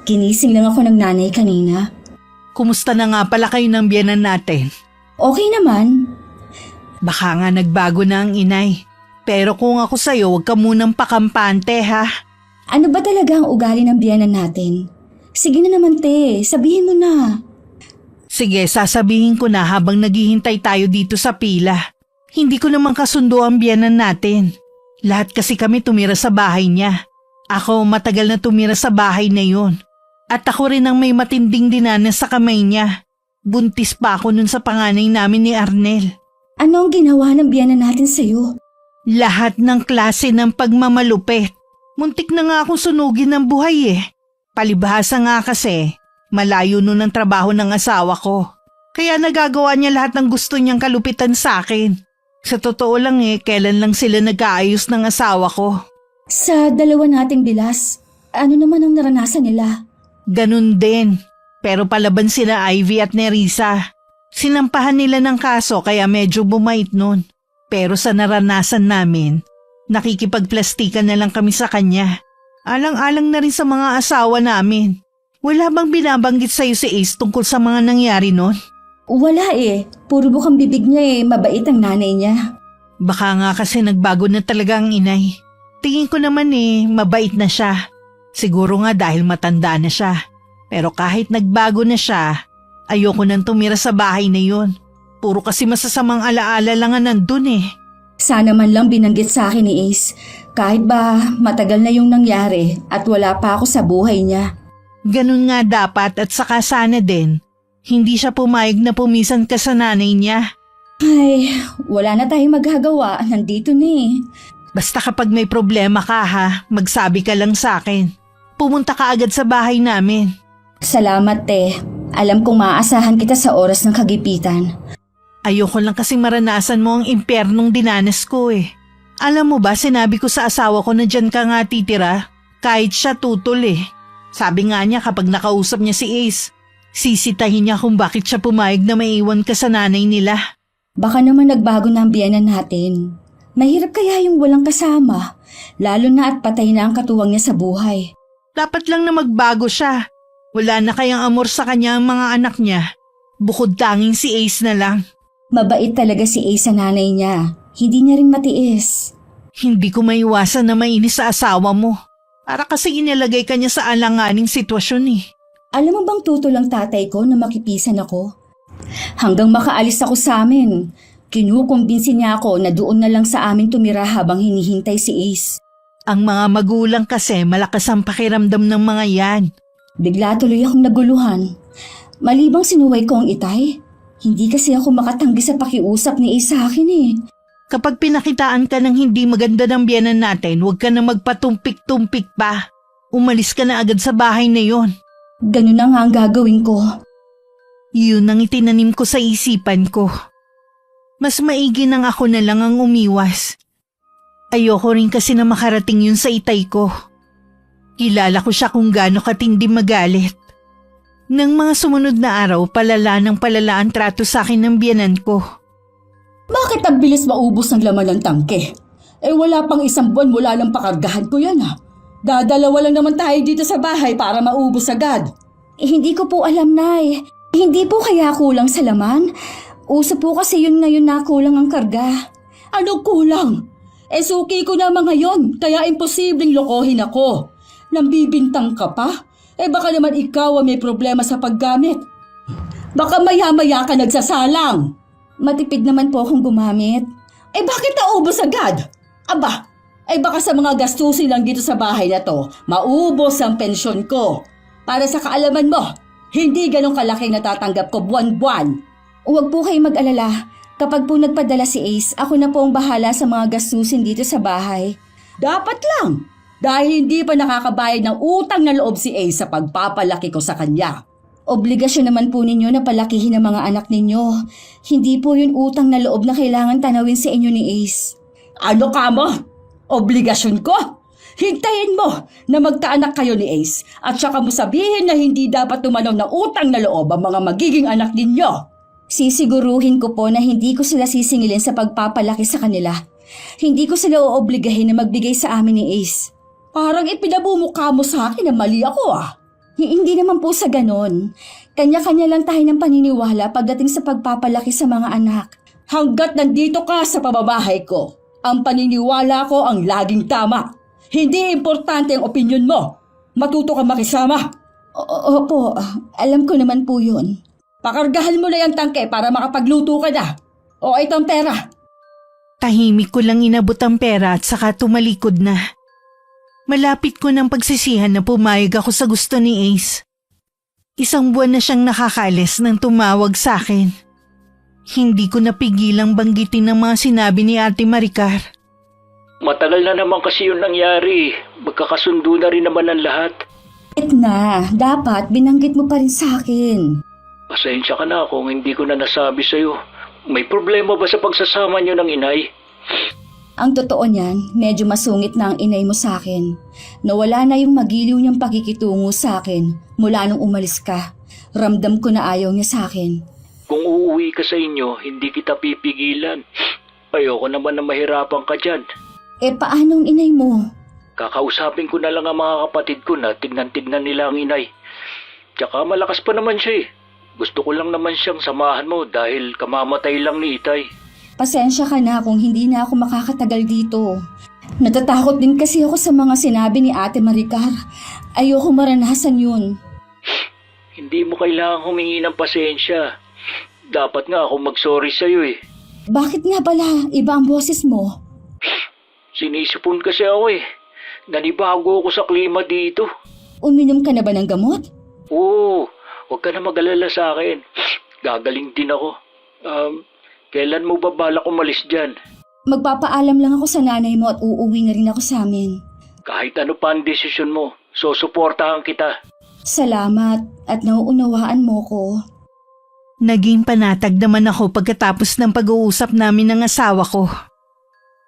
Ginising lang ako ng nanay kanina. Kumusta na nga pala kayo ng biyanan natin? Okay naman. Baka nga nagbago na ang inay. Pero kung ako sa'yo, huwag ka munang pakampante ha. Ano ba talaga ang ugali ng biyanan natin? Sige na naman te, sabihin mo na. Sige, sasabihin ko na habang naghihintay tayo dito sa pila. Hindi ko naman kasundo ang biyanan natin. Lahat kasi kami tumira sa bahay niya. Ako matagal na tumira sa bahay na yun. At ako rin ang may matinding dinanas sa kamay niya. Buntis pa ako nun sa panganay namin ni Arnel. Ano ang ginawa ng biyanan natin sa'yo? Lahat ng klase ng pagmamalupit. Muntik na nga akong sunugin ng buhay eh. Palibhasa nga kasi, malayo nun ang trabaho ng asawa ko. Kaya nagagawa niya lahat ng gusto niyang kalupitan sa akin. Sa totoo lang kailan lang sila nag-aayos ng asawa ko. Sa dalawa nating bilas, ano naman ang naranasan nila? Ganun din. Pero palaban sila Ivy at Nerissa. Sinampahan nila ng kaso kaya medyo bumait nun. Pero sa naranasan namin, nakikipagplastikan na lang kami sa kanya. Alang-alang na rin sa mga asawa namin. Wala bang binabanggit sa'yo si Ace tungkol sa mga nangyari nun? Wala eh. Puro bukang bibig niya mabait ang nanay niya. Baka nga kasi nagbago na talaga ang inay. Tingin ko naman mabait na siya. Siguro nga dahil matanda na siya. Pero kahit nagbago na siya, ayoko nang tumira sa bahay na yun. Puro kasi masasamang alaala lang ang nandun Sana man lang binanggit sa akin ni Ace. Kahit ba matagal na yung nangyari at wala pa ako sa buhay niya. Ganun nga dapat at saka sana din. Hindi siya pumayag na pumisan ka sa nanay niya. Ay, wala na tayong magagawa. Nandito na Basta kapag may problema ka magsabi ka lang sa akin. Pumunta ka agad sa bahay namin. Salamat Alam kong maaasahan kita sa oras ng kagipitan. Ayoko lang kasing maranasan mo ang impyernong dinanas ko Alam mo ba, sinabi ko sa asawa ko na dyan ka nga titira, kahit siya tutol Sabi nga niya kapag nakausap niya si Ace, sisitahin niya kung bakit siya pumayag na maiwan ka sa nanay nila. Baka naman nagbago na ang biyenan natin. Mahirap kaya yung walang kasama, lalo na at patay na ang katuwang niya sa buhay. Dapat lang na magbago siya. Wala na kayang amor sa kanya ang mga anak niya. Bukod tanging si Ace na lang. Mabait talaga si Ace sa nanay niya. Hindi niya rin matiis. Hindi ko maiwasan na mainis sa asawa mo. Para kasi inilagay ka niya sa alanganing sitwasyon Alam mo bang tutol ang tatay ko na makipisan ako? Hanggang makaalis ako sa amin, kinukumbinsi niya ako na doon na lang sa amin tumira habang hinihintay si Ace. Ang mga magulang kasi malakas ang pakiramdam ng mga yan. Bigla tuloy akong naguluhan. Malibang sinuway ko ang itay, hindi kasi ako makatanggi sa pakiusap ni Ace sa akin Kapag pinakitaan ka ng hindi maganda ng biyenan natin, huwag ka na magpatumpik-tumpik pa. Umalis ka na agad sa bahay na yon. Ganun na nga ang gagawin ko. Yun ang itinanim ko sa isipan ko. Mas maigi nang ako na lang ang umiwas. Ayoko rin kasi na makarating yun sa itay ko. Kilala ko siya kung gaano katindi magalit. Nang mga sumunod na araw, palala ng palala ang trato sa akin ng biyenan ko. Bakit ang bilis maubos ng laman ng tangke? Wala pang isang buwan mula lang pakargahan ko yan Dadalawa lang naman tayo dito sa bahay para maubos agad. Hindi ko po alam, Nay. Hindi po kaya kulang sa laman? Uso po kasi yun ngayon na kulang ang karga. Ano kulang? Suki ko na mga yon, kaya imposibleng lokohin ako. Nambibintang ka pa? Baka naman ikaw ang may problema sa paggamit. Baka maya-maya ka nagsasalang. Matipid naman po akong gumamit. Bakit naubos agad? Aba, baka sa mga gastusin lang dito sa bahay na to, maubos ang pensyon ko. Para sa kaalaman mo, hindi ganong kalaking natatanggap ko buwan-buwan. Huwag po kayong mag-alala. Kapag po nagpadala si Ace, ako na po ang bahala sa mga gastusin dito sa bahay. Dapat lang, dahil hindi pa nakakabayad ng utang na loob si Ace sa pagpapalaki ko sa kanya. Obligasyon naman po ninyo na palakihin ang mga anak ninyo. Hindi po yun utang na loob na kailangan tanawin sa inyo ni Ace. Ano ka mo? Obligasyon ko? Hintayin mo na magkaanak kayo ni Ace at saka mo sabihin na hindi dapat tumanaw ng utang na loob ang mga magiging anak ninyo. Sisiguruhin ko po na hindi ko sila sisingilin sa pagpapalaki sa kanila. Hindi ko sila oobligahin na magbigay sa amin ni Ace. Parang ipinabumukha mo sa akin na mali ako Hindi naman po sa ganon. Kanya-kanya lang tayo ng paniniwala pagdating sa pagpapalaki sa mga anak. Hanggat nandito ka sa pamamahay ko, ang paniniwala ko ang laging tama. Hindi importante ang opinyon mo. Matuto ka makisama. Opo, alam ko naman po yun. Pakargahan mo na yung tangke para makapagluto ka na. O itong pera. Tahimik ko lang inabot ang pera at saka tumalikod na. Malapit ko ng pagsisihan na pumayag ako sa gusto ni Ace. 1 buwan na siyang nakakalis nang tumawag sa akin. Hindi ko napigilang banggitin ang mga sinabi ni Ate Maricar. Matagal na naman kasi yun nangyari. Magkakasundo na rin naman ang lahat. Na, dapat binanggit mo pa rin sa akin. Pasensya ka na kung hindi ko na nasabi sa'yo. May problema ba sa pagsasama niyo ng inay? Ang totoo niyan, medyo masungit na ang inay mo sa akin. Nawala na yung magiliw niyang pakikitungo sa akin mula nung umalis ka. Ramdam ko na ayaw niya sa akin. Kung uuwi ka sa inyo, hindi kita pipigilan. Ayoko naman na mahirapan ka dyan. Paano ang inay mo? Kakausapin ko na lang ang mga kapatid ko na tignan-tignan nila ang inay. Tsaka malakas pa naman siya eh. Gusto ko lang naman siyang samahan mo dahil kamamatay lang ni Itay. Pasensya ka na kung hindi na ako makakatagal dito. Natatakot din kasi ako sa mga sinabi ni Ate Maricar. Ayoko maranasan yun. Hindi mo kailangang humingi ng pasensya. Dapat nga ako mag-sorry sa'yo eh. Bakit nga pala iba ang boses mo? Sinisipon kasi ako eh. Nanibago ako sa klima dito. Uminom ka na ba ng gamot? Oo, huwag ka na mag-alala sa akin. Gagaling din ako. Kailan mo ba balak umalis dyan? Magpapaalam lang ako sa nanay mo at uuwi na rin ako sa amin. Kahit ano pa ang desisyon mo, susuportahan kita. Salamat at nauunawaan mo ko. Naging panatag naman ako pagkatapos ng pag-uusap namin ng asawa ko.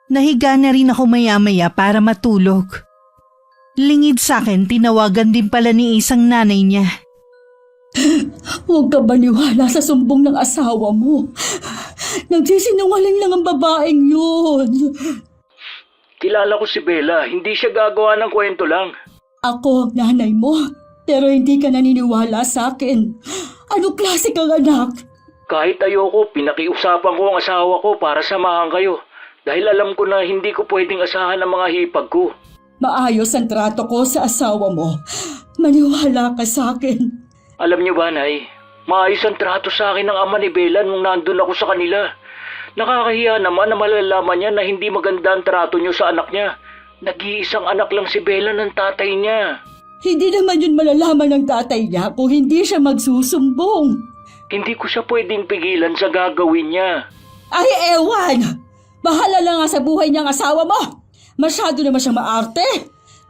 Nahiga na rin ako maya-maya para matulog. Lingid sa akin, tinawagan din pala ni isang nanay niya. Huwag ka baniwala sa sumbong ng asawa mo. Nagsisinungaling lang ang babaeng yun. Kilala ko si Bella, hindi siya gagawa ng kwento lang. Ako, nanay mo, pero hindi ka naniniwala sa akin. Ano klase kang anak? Kahit ayoko, pinakiusapan ko ang asawa ko para samahan kayo. Dahil alam ko na hindi ko pwedeng asahan ang mga hipag ko. Maayos ang trato ko sa asawa mo. Maniwala ka sa akin. Alam niyo ba, Nay? Maayos ang trato sa akin ng ama ni Bella nung nandun ako sa kanila. Nakakahiya naman na malalaman niya na hindi maganda ang trato niyo sa anak niya. Nag-iisang anak lang si Bella ng tatay niya. Hindi naman yun malalaman ng tatay niya kung hindi siya magsusumbong. Hindi ko siya pwedeng pigilan sa gagawin niya. Ay, ewan! Bahala lang nga sa buhay niyang asawa mo. Masyado naman siyang maarte.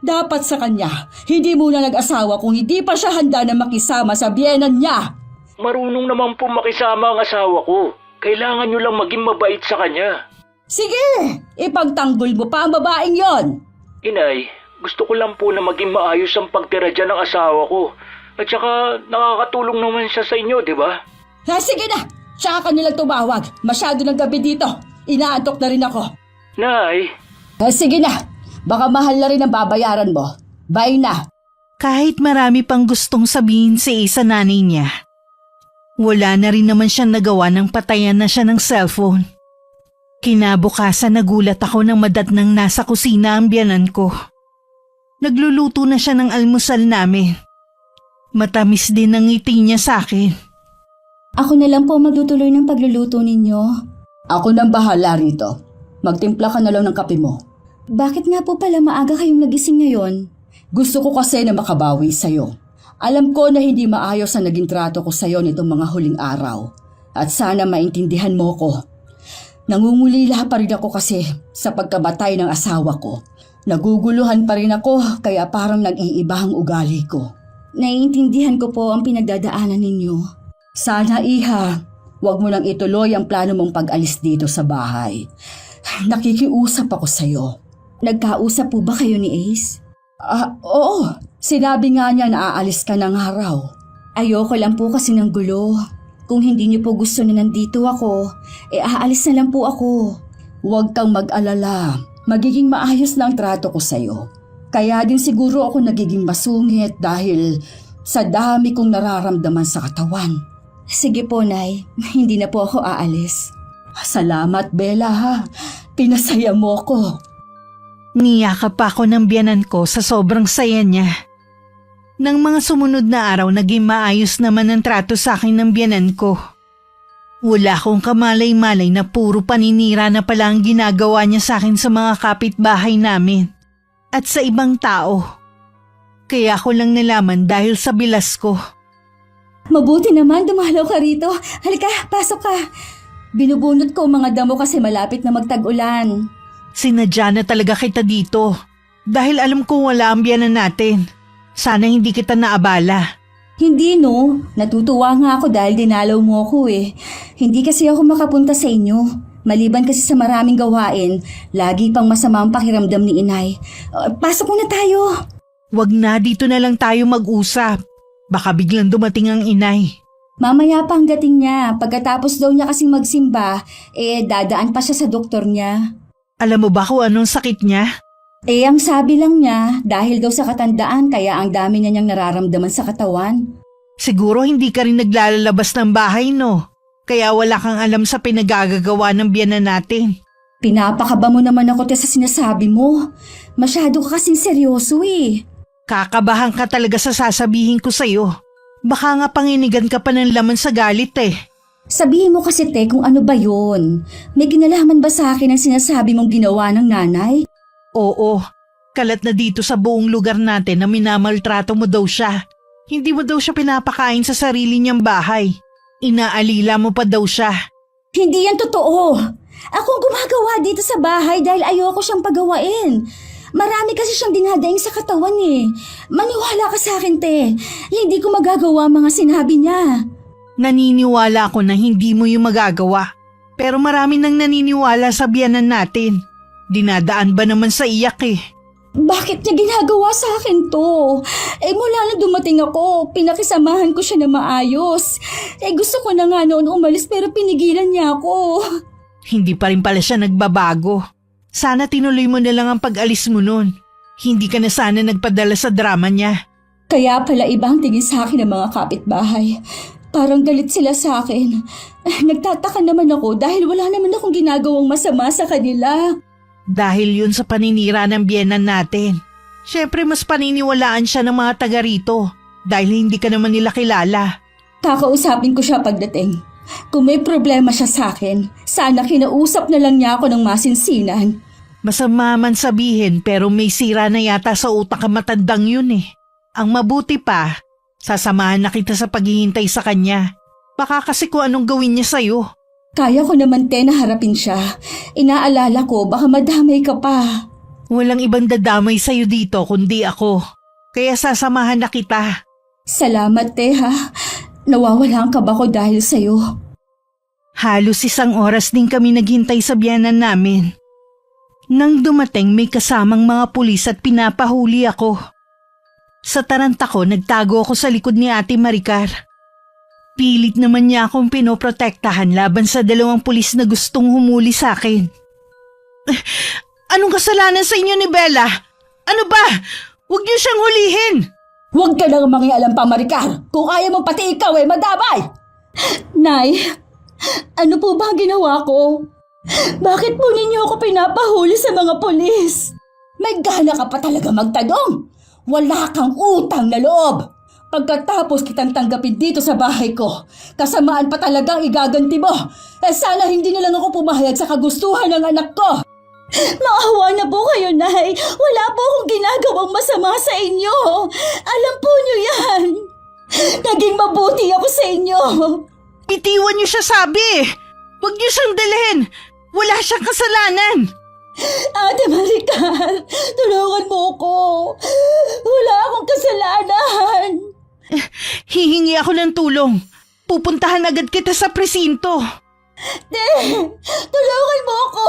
Dapat sa kanya, hindi muna nag-asawa kung hindi pa siya handa na makisama sa biyenan niya. Marunong naman po makisama ang asawa ko. Kailangan niyo lang maging mabait sa kanya. Sige, ipagtanggol mo pa ang babaeng yon. Inay, gusto ko lang po na maging maayos ang pagtira dyan ng asawa ko. At saka nakakatulong naman siya sa inyo, di ba? Sige na, tsaka ka nilang tumawag. Masyado ng gabi dito. Inaantok na rin ako. Nay, Sige na, baka mahal na rin ang babayaran mo. Bye na. Kahit marami pang gustong sabihin si Ace sa nanay niya, wala na rin naman siyang nagawa nang patayan na siya ng cellphone. Kinabukasan nagulat ako nang madatnang nasa kusina ang biyanan ko. Nagluluto na siya ng almusal namin. Matamis din ang ngiti niya sa akin. Ako na lang po magtutuloy ng pagluluto ninyo. Ako nang bahala rito. Magtimpla ka na lang ng kape mo. Bakit nga po pala maaga kayong nagising ngayon? Gusto ko kasi na makabawi sa'yo. Alam ko na hindi maayos ang naging trato ko sa'yo nitong mga huling araw. At sana maintindihan mo ko. Nangungulila pa rin ako kasi sa pagkabatay ng asawa ko. Naguguluhan pa rin ako kaya parang nag-iiba ang ugali ko. Naiintindihan ko po ang pinagdadaanan ninyo. Sana iha, wag mo nang ituloy ang plano mong pag-alis dito sa bahay. Nakikiusap ako sa'yo. Nagkausap po ba kayo ni Ace? Oo. Sinabi nga niya na aalis ka ng araw. Ayoko lang po kasi ng gulo. Kung hindi niyo po gusto na nandito ako, aalis na lang po ako. Huwag kang mag-alala. Magiging maayos na ang trato ko sa'yo. Kaya din siguro ako nagiging masungit dahil sa dami kong nararamdaman sa katawan. Sige po, Nay. Hindi na po ako aalis. Salamat, Bella ha. Pinasaya mo ko. Niyakap pa ako ng biyanan ko sa sobrang saya niya. Nang mga sumunod na araw, naging maayos naman ang trato sa akin ng biyanan ko. Wala akong kamalay-malay na puro paninira na pala ang ginagawa niya sa akin sa mga kapitbahay namin at sa ibang tao. Kaya ako lang nalaman dahil sa bilas ko. Mabuti naman, dumalaw ka rito. Halika, pasok ka. Binubunot ko ang mga damo kasi malapit na magtag-ulan. Sinadya na talaga kita dito dahil alam kong wala ang biyanan natin. Sana hindi kita naabala. Hindi no, natutuwa nga ako dahil dinalaw mo ako eh. Hindi kasi ako makapunta sa inyo. Maliban kasi sa maraming gawain, lagi pang masama ang pakiramdam ni inay. Pasok muna tayo. Wag na, dito na lang tayo mag-usap. Baka biglang dumating ang inay. Mamaya pa ang dating niya. Pagkatapos daw niya kasing magsimba, dadaan pa siya sa doktor niya. Alam mo ba kung anong sakit niya? Ang sabi lang niya, dahil daw sa katandaan kaya ang dami na niyang nararamdaman sa katawan. Siguro hindi ka rin naglalabas ng bahay, no? Kaya wala kang alam sa pinagagagawa ng biyanan natin. Pinapakaba mo naman ako sa sinasabi mo. Masyado ka kasing seryoso eh. Kakabahan ka talaga sa sasabihin ko sa'yo. Baka nga panginigan ka pa ng laman sa galit eh. Sabihin mo kasi te kung ano ba yun. May kinalaman ba sa akin ang sinasabi mong ginawa ng nanay? Oo, kalat na dito sa buong lugar natin na minamaltrato mo daw siya. Hindi mo daw siya pinapakain sa sarili niyang bahay. Inaalila mo pa daw siya. Hindi yan totoo. Ako ang gumagawa dito sa bahay dahil ayoko siyang pagawain. Marami kasi siyang dinadaing sa katawan eh. Maniwala ka sa akin te. Hindi ko magagawa ang mga sinabi niya. Naniniwala ako na hindi mo yung magagawa. Pero marami nang naniniwala sa biyanan natin. Dinadaan ba naman sa iyak eh? Bakit niya ginagawa sa akin to? Mula na dumating ako, pinakisamahan ko siya na maayos. Gusto ko na nga noon umalis pero pinigilan niya ako. Hindi pa rin pala siya nagbabago. Sana tinuloy mo na lang ang pag-alis mo nun. Hindi ka na sana nagpadala sa drama niya. Kaya pala iba ang tingin sa akin ng mga kapitbahay. Parang galit sila sa akin. Nagtataka naman ako dahil wala naman akong ginagawang masama sa kanila. Dahil yun sa paninira ng biyenan natin. Siyempre mas paniniwalaan siya ng mga taga rito dahil hindi ka naman nila kilala. Kakausapin ko siya pagdating. Kung may problema siya sa akin, sana kinausap na lang niya ako ng masinsinan. Masama man sabihin pero may sira na yata sa utak ang matandang yun eh. Ang mabuti pa, sasamahan na kita sa paghihintay sa kanya. Baka kasi kung anong gawin niya sa'yo. Kaya ko naman te na harapin siya. Inaalala ko baka madamay ka pa. Walang ibang dadamay sa'yo dito kundi ako. Kaya sasamahan na kita. Salamat te ha. Nawawala ang kaba ko dahil sa'yo. Halos 1 oras din kami naghintay sa biyanan namin. Nang dumating may kasamang mga pulis at pinapahuli ako. Sa taranta ko nagtago ako sa likod ni Ate Maricar. Pilit naman niya akong pinoprotektahan laban sa 2 pulis na gustong humuli sa akin. Anong kasalanan sa inyo ni Bella? Ano ba? Huwag niyo siyang hulihin! Huwag ka nang mangialam pa, Maricar. Kung ayaw mo pati ikaw madamay! Nay, ano po ba ang ginawa ko? Bakit po ninyo ako pinapahuli sa mga pulis? May gana ka pa talaga magtanong. Wala kang utang na loob. Pagkatapos kitang tanggapin dito sa bahay ko, kasamaan pa talagang igaganti mo. Sana hindi na lang ako pumahayag sa kagustuhan ng anak ko. Maawa na po kayo, Nay. Wala po akong ginagawang masama sa inyo. Alam po niyo yan. Naging mabuti ako sa inyo. Bitiwan niyo siya sabi! Huwag niyo siyang dalhin! Wala siyang kasalanan! Ate Maricar, tulungan mo ko. Wala akong kasalanan. Hihingi ako ng tulong. Pupuntahan agad kita sa presinto. Te, tulungan mo ako.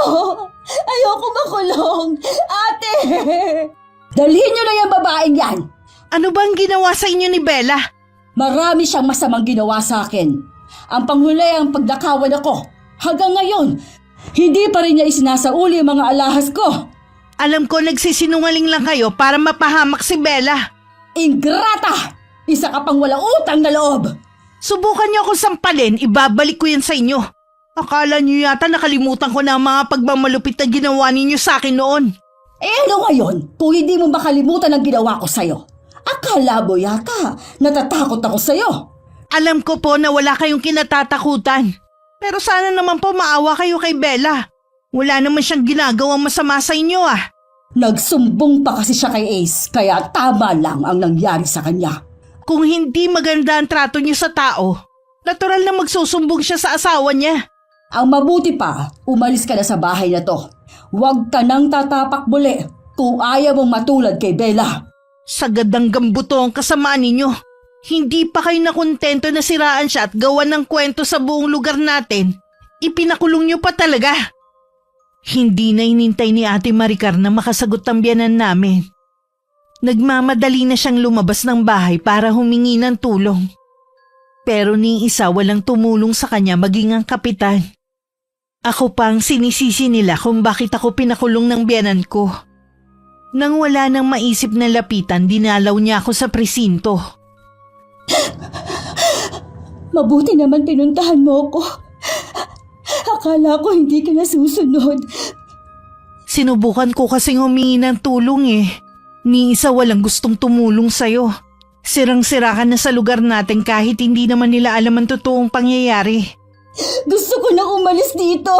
Ayoko makulong. Ate! Dalhin niyo na yung babaeng yan. Ano bang ginawa sa inyo ni Bella? Marami siyang masamang ginawa sa akin. Ang panghuli ang pagdakawan ako. Hanggang ngayon, hindi pa rin niya isinasauli ang mga alahas ko. Alam ko nagsisinungaling lang kayo para mapahamak si Bella. Ingrata! Isa ka pang wala utang na loob. Subukan niyo akong sampalin, ibabalik ko yan sa inyo. Akala niyo yata nakalimutan ko na ang mga pagmamalupit na ginawa ninyo sa akin noon. Ano ngayon kung hindi mo makalimutan ang ginawa ko sa'yo? Akala mo yata natatakot ako sa'yo. Alam ko po na wala kayong kinatatakutan. Pero sana naman po maawa kayo kay Bella. Wala naman siyang ginagawang masama sa inyo ah. Nagsumbong pa kasi siya kay Ace, kaya tama lang ang nangyari sa kanya. Kung hindi maganda ang trato niya sa tao, natural na magsusumbong siya sa asawa niya. Ang mabuti pa, umalis ka na sa bahay na to. Huwag ka nang tatapak muli kung ayaw mong matulad kay Bella. Sagad ang gambuto ang kasamaan ninyo. Hindi pa kayo nakontento na siraan siya at gawan ng kwento sa buong lugar natin. Ipinakulong niyo pa talaga. Hindi na inintay ni Ate Maricar na makasagot ang biyanan namin. Nagmamadali na siyang lumabas ng bahay para humingi ng tulong. Pero ni isa walang tumulong sa kanya maging ang kapitan. Ako pa ang sinisisi nila kung bakit ako pinakulong ng biyanan ko. Nang wala nang maisip na lapitan, dinalaw niya ako sa presinto. Mabuti naman pinuntahan mo ko. Akala ko hindi ka nasusunod. Sinubukan ko kasing humingi ng tulong eh. Ni isa walang gustong tumulong sa'yo. Sirang-sira ka na sa lugar natin kahit hindi naman nila alam ang totoong pangyayari. Gusto ko na umalis dito.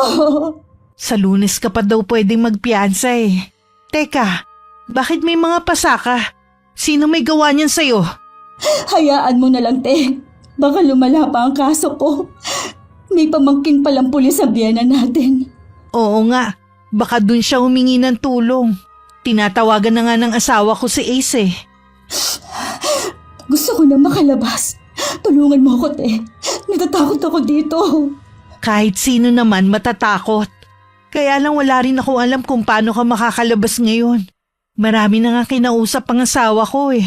Sa Lunes ka pa daw pwedeng magpiyansa eh. Teka, bakit may mga pasaka? Sino may gawa niyan sa'yo? Hayaan mo na lang, te. Baka lumala pa ang kaso ko. May pamangkin palang pulis sa biyanan natin. Oo nga, baka dun siya humingi ng tulong. Tinatawagan na nga ng asawa ko si Ace eh. Gusto ko na makalabas. Tulungan mo ako, te. Natatakot ako dito. Kahit sino naman matatakot. Kaya lang wala rin ako alam kung paano ka makakalabas ngayon. Marami na nga kinausap ang asawa ko eh.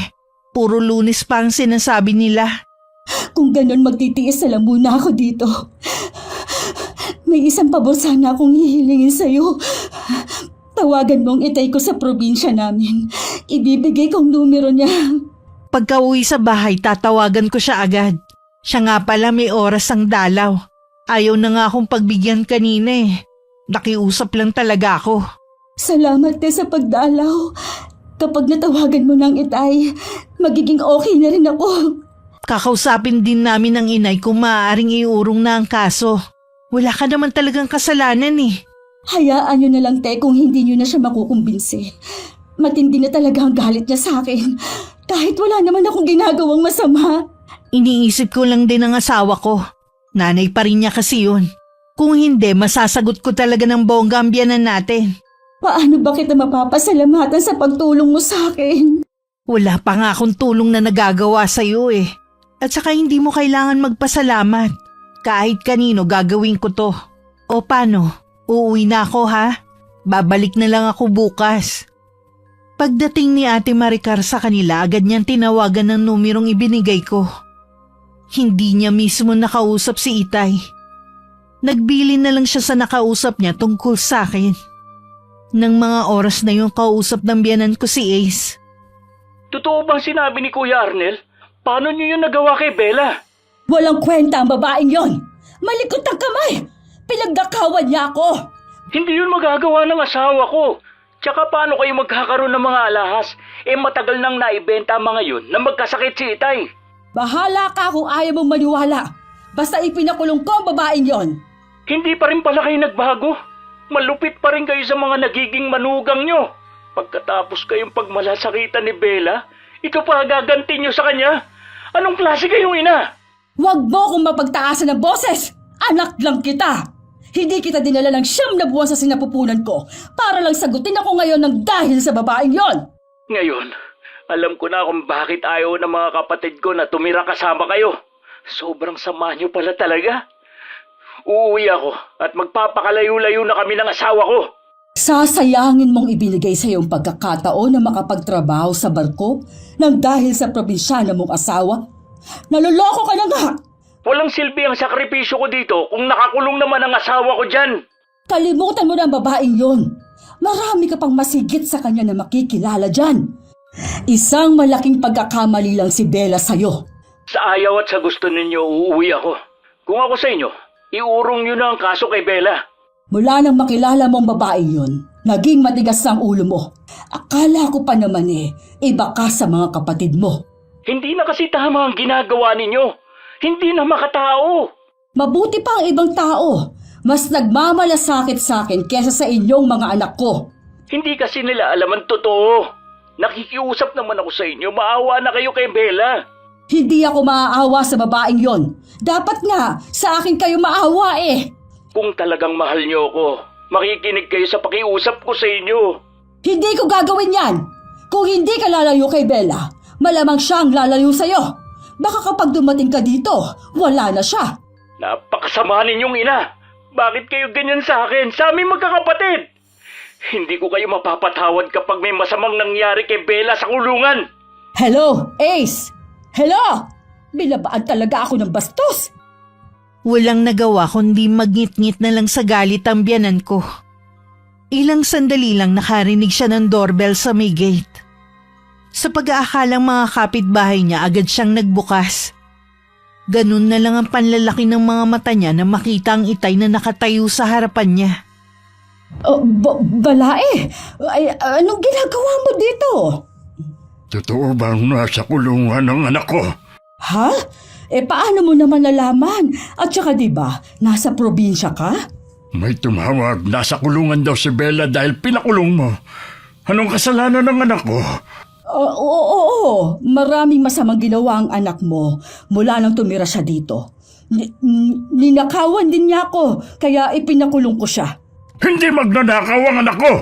Puro Lunes pa ang sinasabi nila. Kung ganun, magtitiis na lang muna ako dito. May isang pabor sana akong hihilingin sa'yo. Tawagan mong itay ko sa probinsya namin. Ibibigay kong numero niya. Pagka-uwi sa bahay, tatawagan ko siya agad. Siya nga pala may oras ang dalaw. Ayaw na nga akong pagbigyan kanina eh. Nakiusap lang talaga ako. Salamat te sa pagdalaw. Kapag natawagan mo ng itay, magiging okay na rin ako. Kakausapin din namin ng inay kung maaaring iurong na ang kaso. Wala ka naman talagang kasalanan eh. Hayaan niyo na lang te kung hindi niyo na siya makukumbinsi. Matindi na talaga ang galit niya sa akin. Kahit wala naman akong ginagawang masama. Iniisip ko lang din ang asawa ko. Nanay pa rin niya kasi yun. Kung hindi, masasagot ko talaga ng bongga ang biyanan natin. Paano ba kita mapapasalamatan sa pagtulong mo sa akin? Wala pa nga akong tulong na nagagawa sa'yo eh. At saka hindi mo kailangan magpasalamat. Kahit kanino gagawin ko to. O paano? Uuwi na ako ha? Babalik na lang ako bukas. Pagdating ni Ate Maricar sa kanila, agad niyang tinawagan ng numerong ibinigay ko. Hindi niya mismo nakausap si Itay. Nagbilin na lang siya sa nakausap niya tungkol sa akin. Nang mga oras na yung kausap ng biyanan ko si Ace. Totoo bang sinabi ni Kuya Arnel? Paano niyo yun nagawa kay Bella? Walang kwenta ang babaeng yon. Malikot ang kamay. Pinagdakawan niya ako. Hindi yun magagawa ng asawa ko. Tsaka paano kayo magkakaroon ng mga alahas? Matagal nang naibenta ang mga yun na magkasakit si Itay. Bahala ka kung ayaw mong maniwala. Basta ipinakulong ko ang babaeng yon. Hindi pa rin pala kayo nagbago. Malupit pa rin kayo sa mga nagiging manugang nyo. Pagkatapos kayong pagmalasakitan ni Bella, ito pa gaganti nyo sa kanya. Anong klase kayong ina? Huwag mo akong mapagtaasan ng boses. Anak lang kita. Hindi kita dinala ng 9 na buwan sa sinapupunan ko para lang sagutin ako ngayon ng dahil sa babaeng yon. Ngayon, alam ko na kung bakit ayaw ng mga kapatid ko na tumira kasama kayo. Sobrang sama nyo pala talaga. Uuwi ako at magpapakalayo-layo na kami ng asawa ko. Sasayangin mong ibinigay sa iyong pagkakataon na makapagtrabaho sa barko nang dahil sa probinsyana mong asawa? Naloloko ka na nga! Walang silbi ang sakripisyo ko dito kung nakakulong naman ang asawa ko dyan. Kalimutan mo na ang babaeng yon. Marami ka pang masigit sa kanya na makikilala dyan. Isang malaking pagkakamali lang si Bella sa'yo. Sa ayaw at sa gusto ninyo, uuwi ako. Kung ako sa inyo, iurong nyo na ang kaso kay Bella. Mula nang makilala mo ang babaeng yon, naging matigas na ang ulo mo. Akala ko pa naman iba ka sa mga kapatid mo. Hindi na kasi tama ang ginagawa ninyo. Hindi na makatao. Mabuti pa ang ibang tao. Mas nagmamalasakit sa akin kesa sa inyong mga anak ko. Hindi kasi nila alam ang totoo. Nakikiusap naman ako sa inyo, maawa na kayo kay Bella. Hindi ako maaawa sa babaeng yon. Dapat nga, sa akin kayo maawa Kung talagang mahal niyo ako, makikinig kayo sa pakiusap ko sa inyo. Hindi ko gagawin yan. Kung hindi ka lalayo kay Bella, malamang siyang lalayo sa'yo. Baka kapag dumating ka dito, wala na siya. Napakasama ninyong ina. Bakit kayo ganyan sa akin? Sa aming magkakapatid? Hindi ko kayo mapapatawad kapag may masamang nangyari kay Bella sa kulungan. Hello, Ace! Hello! Binabaan talaga ako ng bastos! Walang nagawa kundi magngit-ngit na lang sa galit ang biyanan ko. Ilang sandali lang nakarinig siya ng doorbell sa may gate. Sa pag-aakalang mga kapitbahay niya agad siyang nagbukas. Ganun na lang ang panlalaki ng mga mata niya na makita ang itay na nakatayo sa harapan niya. Balae! Ay, anong ginagawa mo dito? Totoo bang nasa kulungan ang anak ko? Ha? Paano mo naman nalaman? At saka diba, nasa probinsya ka? May tumawag, nasa kulungan daw si Bella dahil pinakulong mo. Anong kasalanan ng anak ko? Oo. Maraming masamang ginawa ang anak mo mula nang tumira siya dito. Ninakawan din niya ako, kaya ipinakulong ko siya. Hindi magnanakaw ang anak ko!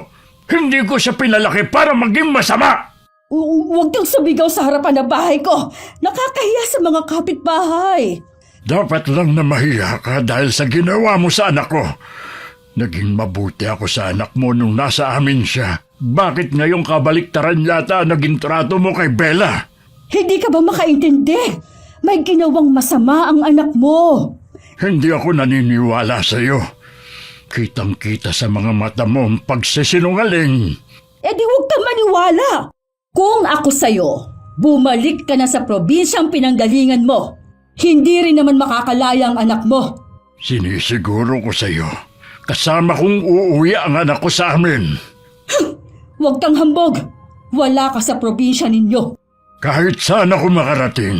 Hindi ko siya pinalaki para maging masama! Huwag kang sumigaw sa harapan ng bahay ko. Nakakahiya sa mga kapitbahay. Dapat lang na mahiya ka dahil sa ginawa mo sa anak ko. Naging mabuti ako sa anak mo nung nasa amin siya. Bakit ngayong kabaliktaran yata naging trato mo kay Bella? Hindi ka ba makaintindi? May ginawang masama ang anak mo. Hindi ako naniniwala sa iyo. Kitang-kita sa mga mata mo ang pagsisinungaling. Di huwag kang maniwala. Kung ako sa'yo, bumalik ka na sa probinsyang pinanggalingan mo. Hindi rin naman makakalaya ang anak mo. Sinisiguro ko sa iyo, kasama kong uuwi ang anak ko sa amin. Huwag kang hambog. Wala ka sa probinsya ninyo. Kahit saan ako makarating,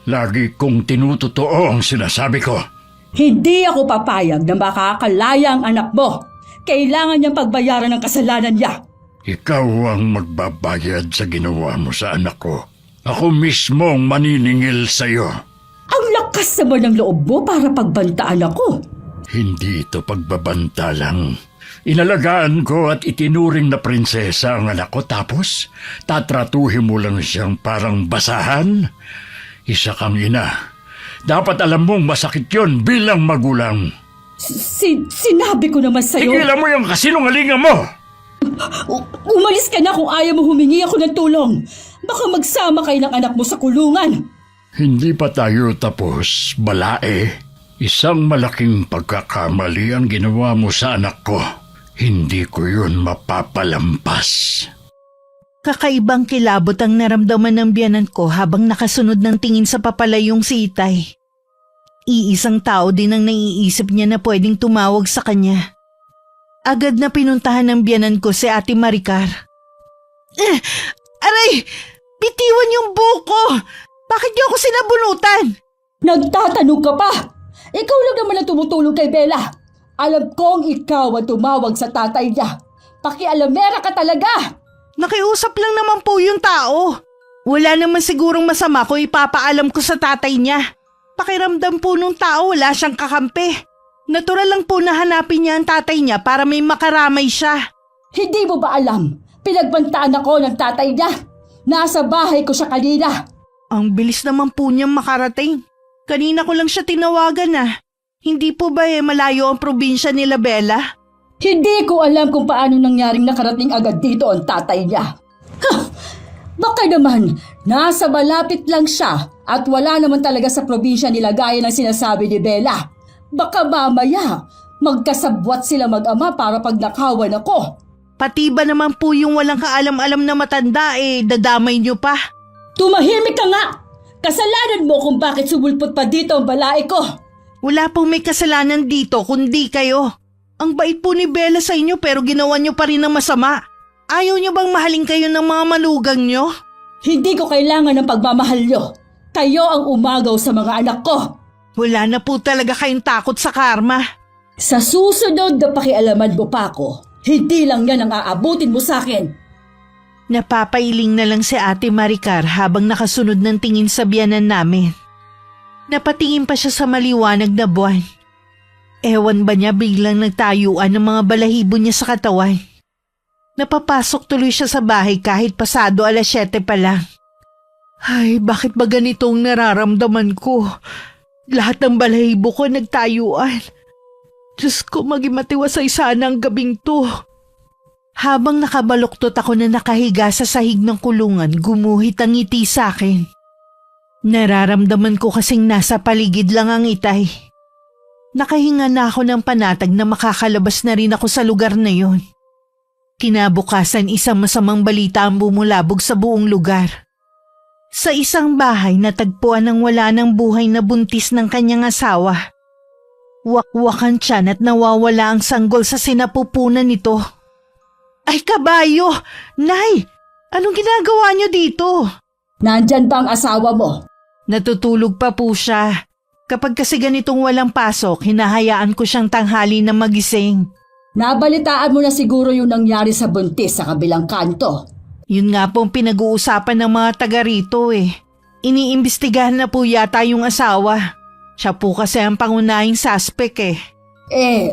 lagi kong tinutotoo ang sinasabi ko. Hindi ako papayag na makakalaya ang anak mo. Kailangan niyang pagbayaran ng kasalanan niya. Ikaw ang magbabayad sa ginawa mo sa anak ko. Ako mismo ang maniningil sa iyo. Ang lakas naman ng loob mo para pagbantaan ako. Hindi ito pagbabanta lang. Inalagaan ko at itinuring na prinsesa ang anak ko tapos tatratuhin mo lang siyang parang basahan. Isa kang ina. Dapat alam mong masakit yon bilang magulang. Sinabi ko naman sa'yo. Tigilan mo yung kasinungalingan mo! Umalis ka na kung ayaw mo humingi ako ng tulong. Baka magsama kayo ng anak mo sa kulungan. Hindi pa tayo tapos, Balae. Isang malaking pagkakamali ang ginawa mo sa anak ko. Hindi ko yun mapapalampas. Kakaibang kilabot ang naramdaman ng biyanan ko habang nakasunod ng tingin sa papalayong si Itay. Iisang tao din ang naiisip niya na pwedeng tumawag sa kanya. Agad na pinuntahan ng biyanan ko si Ate Maricar. Aray! Bitiwan yung buko! Bakit niyo ako sinabunutan? Nagtatanong ka pa? Ikaw lang naman ang tumutulong kay Bella. Alam kong ikaw ang tumawag sa tatay niya. Pakialamera ka talaga! Nakiusap lang naman po yung tao. Wala naman sigurong masama kung ipapaalam ko sa tatay niya. Pakiramdam po nung tao wala siyang kakampi. Natural lang po na hanapin niya ang tatay niya para may makaramay siya. Hindi mo ba alam? Pinagbantaan ako ng tatay niya. Nasa bahay ko siya kanina. Ang bilis naman po niyang makarating. Kanina ko lang siya tinawagan na. Hindi po ba malayo ang probinsya nila Bella? Hindi ko alam kung paano nangyaring nakarating agad dito ang tatay niya. Baka naman, nasa malapit lang siya at wala naman talaga sa probinsya nila gaya ng sinasabi ni Bella. Baka mamaya, magkasabwat sila mag-ama para pagnakawan ako. Pati ba naman po yung walang kaalam-alam na matanda dadamay niyo pa? Tumahimik ka nga! Kasalanan mo kung bakit sumulpot pa dito ang balai ko. Wala pong may kasalanan dito kundi kayo. Ang bait po ni Bella sa inyo pero ginawa niyo pa rin ng masama. Ayaw niyo bang mahalin kayo ng mga manugang niyo? Hindi ko kailangan ng pagmamahal niyo. Kayo ang umagaw sa mga anak ko. Wala na po talaga kayong takot sa karma. Sa susunod na pakialaman mo pa ako, hindi lang yan ang aabutin mo sa akin. Napapailing na lang si Ate Maricar habang nakasunod ng tingin sa biyanan namin. Napatingin pa siya sa maliwanag na buwan. Ewan ba niya biglang nagtayuan ng mga balahibo niya sa katawan. Napapasok tuloy siya sa bahay kahit pasado 7:00 pa lang. Ay, bakit ba ganitong nararamdaman ko? Lahat ng balahibo ko nagtayuan. Diyos ko, maging matiwasay sana ang gabing to. Habang nakabaluktot ako na nakahiga sa sahig ng kulungan, gumuhit ang ngiti sa akin. Nararamdaman ko kasing nasa paligid lang ang itay. Nakahinga na ako ng panatag na makakalabas na rin ako sa lugar na yon. Kinabukasan, isang masamang balita ang bumulabog sa buong lugar. Sa isang bahay natagpuan ng wala ng buhay na buntis ng kanyang asawa. Wakwakan tiyan at nawawala ang sanggol sa sinapupunan nito. Ay kabayo! Nay! Anong ginagawa niyo dito? Nandyan ba ang asawa mo? Natutulog pa po siya. Kapag kasi ganitong walang pasok, hinahayaan ko siyang tanghali na magising. Nabalitaan mo na siguro yung nangyari sa buntis sa kabilang kanto. Yun nga pong pinag-uusapan ng mga taga rito eh. Iniimbestigahan na po yata yung asawa. Siya po kasi ang pangunahing suspect eh.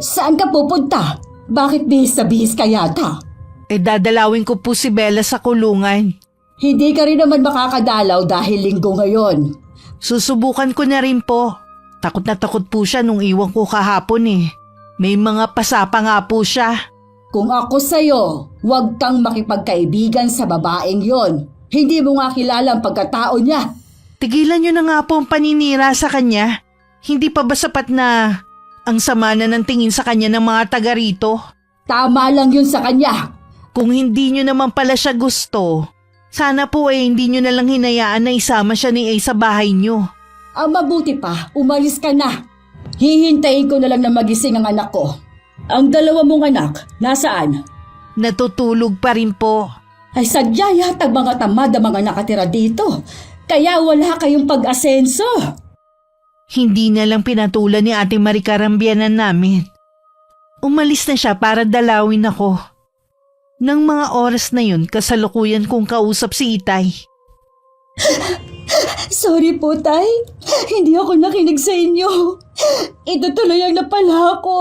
Saan ka pupunta? Bakit bihis na bihis ka yata? Dadalawin ko po si Bella sa kulungan. Hindi ka rin naman makakadalaw dahil linggo ngayon. Susubukan ko na rin po. Takot na takot po siya nung iwan ko kahapon eh. May mga pasapa nga po siya. Kung ako sa'yo, huwag kang makipagkaibigan sa babaeng yon. Hindi mo nga kilala ang pagkatao niya. Tigilan niyo na nga po ang paninira sa kanya. Hindi pa ba sapat na ang sama na ng tingin sa kanya ng mga taga rito? Tama lang yun sa kanya. Kung hindi niyo naman pala siya gusto, sana po hindi niyo na lang hinayaan na isama siya ni A sa bahay niyo. Ang mabuti pa, umalis ka na. Hihintayin ko na lang na magising ang anak ko. Ang dalawa mong anak, nasaan? Natutulog pa rin po. Ay sadya yata mga tamad ang mga nakatira dito. Kaya wala kayong pag-asenso. Hindi na lang pinatulan ni Ate Maricar ang biyanan namin. Umalis na siya para dalawin ako. Nang mga oras na yun, kasalukuyan kong kausap si Itay. Sorry po, Tay. Hindi ako nakinig sa inyo. Ito tuloy ang napala ako.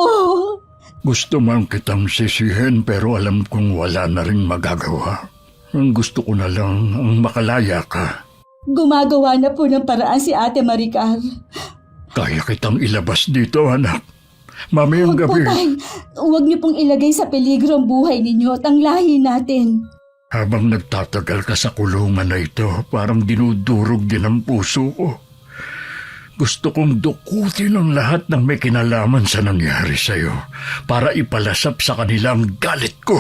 Gusto man kitang sisihin pero alam kong wala na rin magagawa. Ang gusto ko na lang ang makalaya ka. Gumagawa na po ng paraan si Ate Maricar. Kaya kitang ilabas dito, anak. Mamayang Huwag po, gabi. Tay. Huwag niyo pong ilagay sa peligro ang buhay ninyo at ang lahi natin. Habang nagtatagal ka sa kulungan na ito, parang dinudurog din ang puso ko. Gusto kong dukutin ang lahat ng may kinalaman sa nangyari sa'yo para ipalasap sa kanila ang galit ko.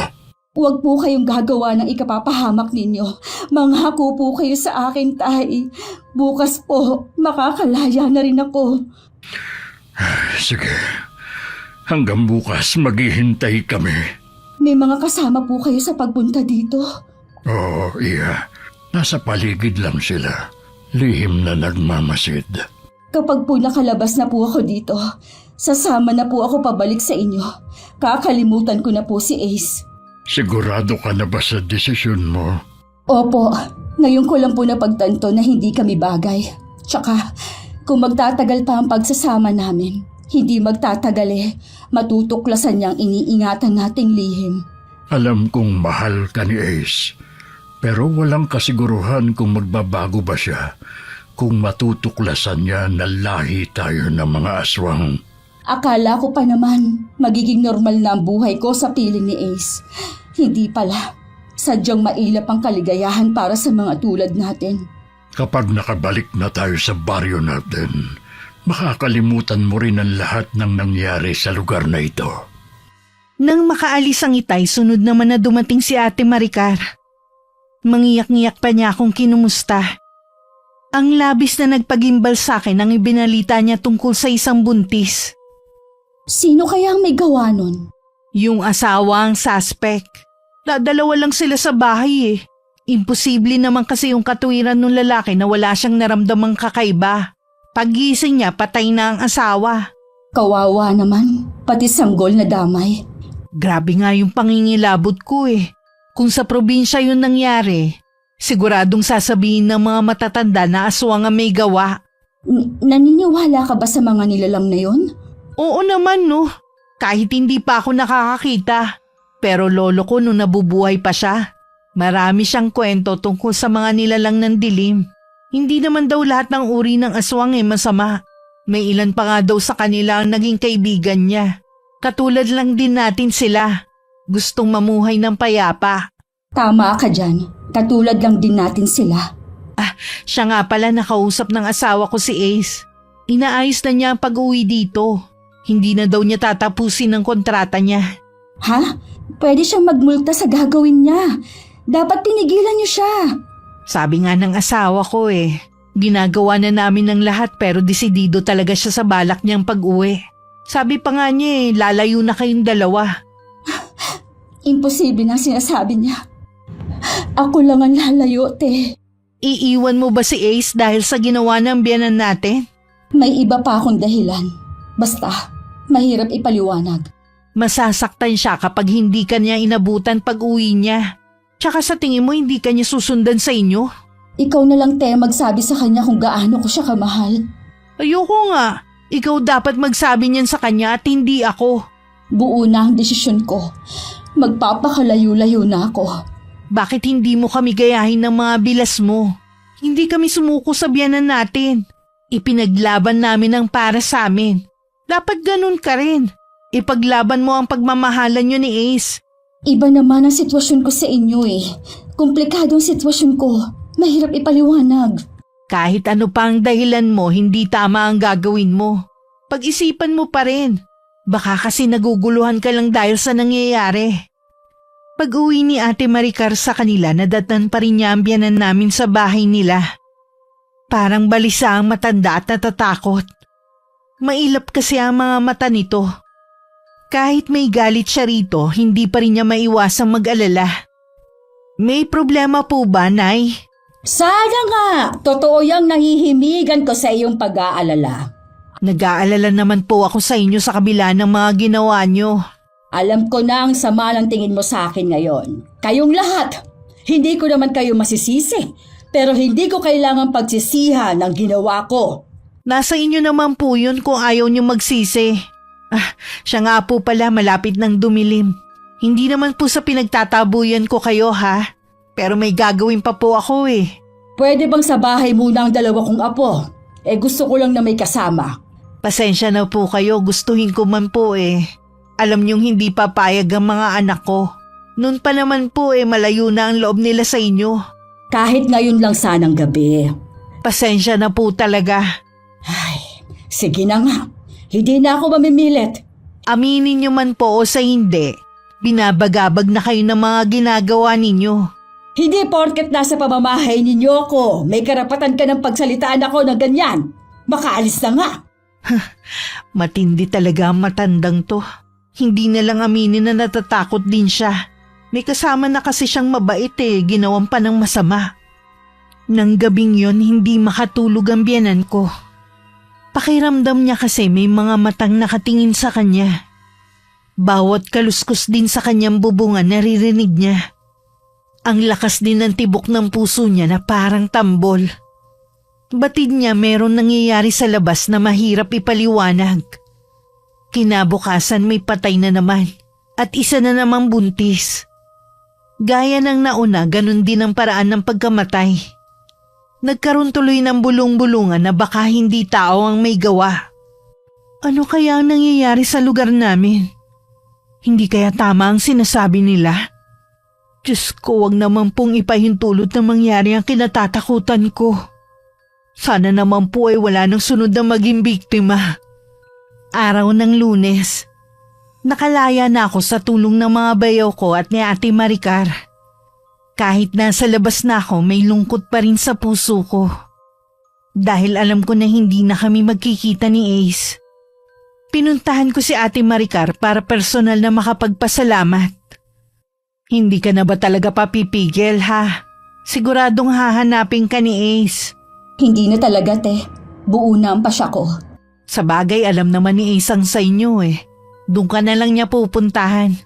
Huwag po kayong gagawa ng ikapapahamak ninyo. Manghako po kayo sa akin, Tay. Bukas po, makakalaya na rin ako. Sige, hanggang bukas maghihintay kami. May mga kasama po kayo sa pagpunta dito. Oo, iya. Nasa paligid lang sila. Lihim na nagmamasid. Kapag po nakalabas na po ako dito, sasama na po ako pabalik sa inyo. Kakalimutan ko na po si Ace. Sigurado ka na ba sa desisyon mo? Opo, ngayon ko lang po napagtanto na hindi kami bagay. Tsaka, kung magtatagal pa ang pagsasama namin, hindi magtatagal matutuklasan niyang iniingatan nating lihim. Alam kong mahal ka ni Ace, pero walang kasiguruhan kung magbabago ba siya kung matutuklasan niya na lahi tayo ng mga aswang. Akala ko pa naman magiging normal na ang buhay ko sa piling ni Ace. Hindi pala. Sadyang mailap ang kaligayahan para sa mga tulad natin. Kapag nakabalik na tayo sa baryo natin, makakalimutan mo rin ang lahat ng nangyari sa lugar na ito. Nang makaalis ang Itay, sunod naman na dumating si Ate Maricar. Mangiyak-ngiyak pa niya akong kinumusta. Ang labis na nagpagimbal sa akin ang ibinalita niya tungkol sa isang buntis. Sino kaya ang may gawa nun? Yung asawa ang suspect. Dalawa lang sila sa bahay eh. Imposible naman kasi yung katuwiran ng lalaki na wala siyang naramdamang kakaiba. Paggising niya, patay na ang asawa. Kawawa naman, pati sanggol na damay. Grabe nga yung pangingilabot ko eh. Kung sa probinsya yun nangyari, siguradong sasabihin ng mga matatanda na aswang ang may gawa. Naniniwala ka ba sa mga nilalang na yon? Oo naman no, kahit hindi pa ako nakakakita. Pero lolo ko nung nabubuhay pa siya, marami siyang kwento tungkol sa mga nilalang ng dilim. Hindi naman daw lahat ng uri ng aswang masama. May ilan pa nga daw sa kanila ang naging kaibigan niya. Katulad lang din natin sila. Gustong mamuhay ng payapa. Tama ka dyan. Katulad lang din natin sila. Siya nga pala nakausap ng asawa ko si Ace. Inaayos na niya ang pag-uwi dito. Hindi na daw niya tatapusin ang kontrata niya. Ha? Pwede siyang magmulta sa gagawin niya. Dapat pinigilan niyo siya. Sabi nga ng asawa ko ginagawa na namin ng lahat pero desidido talaga siya sa balak niyang pag-uwi. Sabi pa nga niya lalayo na kayong dalawa. Imposible na sinasabi niya. Ako lang ang lalayo, te. Iiwan mo ba si Ace dahil sa ginawa ng biyanan natin? May iba pa akong dahilan. Basta, mahirap ipaliwanag. Masasaktan siya kapag hindi ka niya inabutan pag-uwi niya. Tsaka sa tingin mo hindi ka niya susundan sa inyo? Ikaw na lang, te, magsabi sa kanya kung gaano ko siya kamahal. Ayoko nga. Ikaw dapat magsabi niyan sa kanya at hindi ako. Buo na ang desisyon ko. Magpapakalayo-layo na ako. Bakit hindi mo kami gayahin ng mga bilas mo? Hindi kami sumuko sa biyanan natin. Ipinaglaban namin ang para sa amin. Dapat ganun ka rin. Ipaglaban mo ang pagmamahalan niyo ni Ace. Iba naman ang sitwasyon ko sa inyo Komplikadong sitwasyon ko. Mahirap ipaliwanag. Kahit ano pa ang dahilan mo, hindi tama ang gagawin mo. Pag-isipan mo pa rin. Baka kasi naguguluhan ka lang dahil sa nangyayari. Pag-uwi ni Ate Maricar sa kanila, nadatnan pa rin niya ang biyanan namin sa bahay nila. Parang balisa ang matanda at natatakot. Mailap kasi ang mga mata nito. Kahit may galit siya rito, hindi pa rin niya maiwasang mag-alala. May problema po ba, Nay? Sana nga! Totoo yang nahihimigan ko sa iyong pag-aalala. Nag-aalala naman po ako sa inyo sa kabila ng mga ginawa niyo. Alam ko na ang sama ng tingin mo sa akin ngayon. Kayong lahat. Hindi ko naman kayo masisisi. Pero hindi ko kailangan pagsisihan ng ginawa ko. Nasa inyo naman po yun kung ayaw niyo magsisi. Siya nga po pala malapit ng dumilim. Hindi naman po sa pinagtatabuyan ko kayo ha. Pero may gagawin pa po ako Pwede bang sa bahay muna ang dalawa kong apo? Gusto ko lang na may kasama. Pasensya na po kayo, gustuhin ko man po Alam niyong hindi papayag ang mga anak ko. Noon pa naman po malayo na ang loob nila sa inyo. Kahit ngayon lang sanang gabi. Pasensya na po talaga. Ay, sige na nga. Hindi na ako mamimilit. Aminin niyo man po o sa hindi, binabagabag na kayo ng mga ginagawa ninyo. Hindi porket nasa pamamahay ninyo ako, may karapatan ka ng pagsalitaan ako ng ganyan. Makaalis na nga. Matindi talaga ang matandang to. Hindi na lang aminin na natatakot din siya. May kasama na kasi siyang mabait ginawan pa ng masama. Nang gabing yon, hindi makatulog ang biyanan ko. Pakiramdam niya kasi may mga matang nakatingin sa kanya. Bawat kaluskos din sa kanyang bubungan naririnig niya. Ang lakas din ng tibok ng puso niya na parang tambol. Batid niya meron nangyayari sa labas na mahirap ipaliwanag. Kinabukasan may patay na naman at isa na namang buntis. Gaya ng nauna, ganun din ang paraan ng pagkamatay. Nagkaroon tuloy ng bulong-bulungan na baka hindi tao ang may gawa. Ano kaya ang nangyayari sa lugar namin? Hindi kaya tama ang sinasabi nila? Diyos ko, wag naman pong ipahintulot na mangyari ang kinatatakutan ko. Sana naman po wala nang sunod na maging biktima. Araw ng Lunes. Nakalaya na ako sa tulong ng mga bayaw ko at ni Ate Maricar. Kahit nasa labas na ako, may lungkot pa rin sa puso ko. Dahil alam ko na hindi na kami magkikita ni Ace. Pinuntahan ko si Ate Maricar para personal na makapagpasalamat. Hindi ka na ba talaga papipigil ha? Siguradong hahanapin ka ni Ace. Hindi na talaga, te. Buo na ang pasya ko. Sa bagay, alam naman ni Ace ang sa inyo Doon ka na lang niya pupuntahan.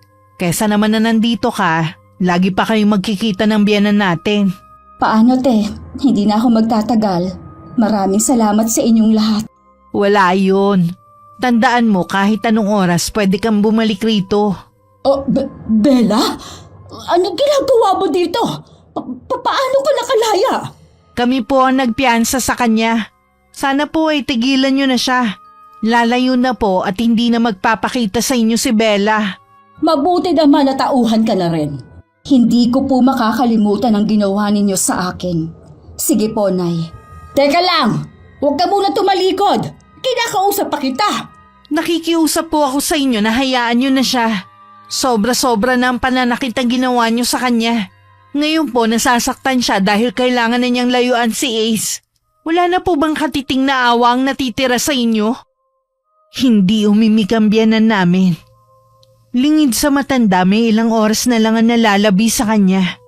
Kesa naman na nandito ka, lagi pa kayong magkikita ng biyanan natin. Paano, te? Hindi na ako magtatagal. Maraming salamat sa inyong lahat. Wala yun. Tandaan mo kahit anong oras pwede kang bumalik rito. Oh, Bella? Anong ginagawa mo dito? Paano ka nakalaya? Kami po ang nagpiansa sa kanya. Sana po tigilan niyo na siya. Lalayo na po at hindi na magpapakita sa inyo si Bella. Mabuti naman na tauhan ka na rin. Hindi ko po makakalimutan ang ginawa ninyo sa akin. Sige po, Nay. Teka lang! Huwag ka muna tumalikod! Kinakausap pa kita! Nakikiusap po ako sa inyo na hayaan nyo na siya. Sobra-sobra na ang pananakit ang ginawa nyo sa kanya. Ngayon po nasasaktan siya dahil kailangan na niyang layuan si Ace. Wala na po bang katiting na awa ang natitira sa inyo? Hindi umimik ang biyanan namin. Lingid sa matanda, may ilang oras na lang ang nalalabi sa kanya.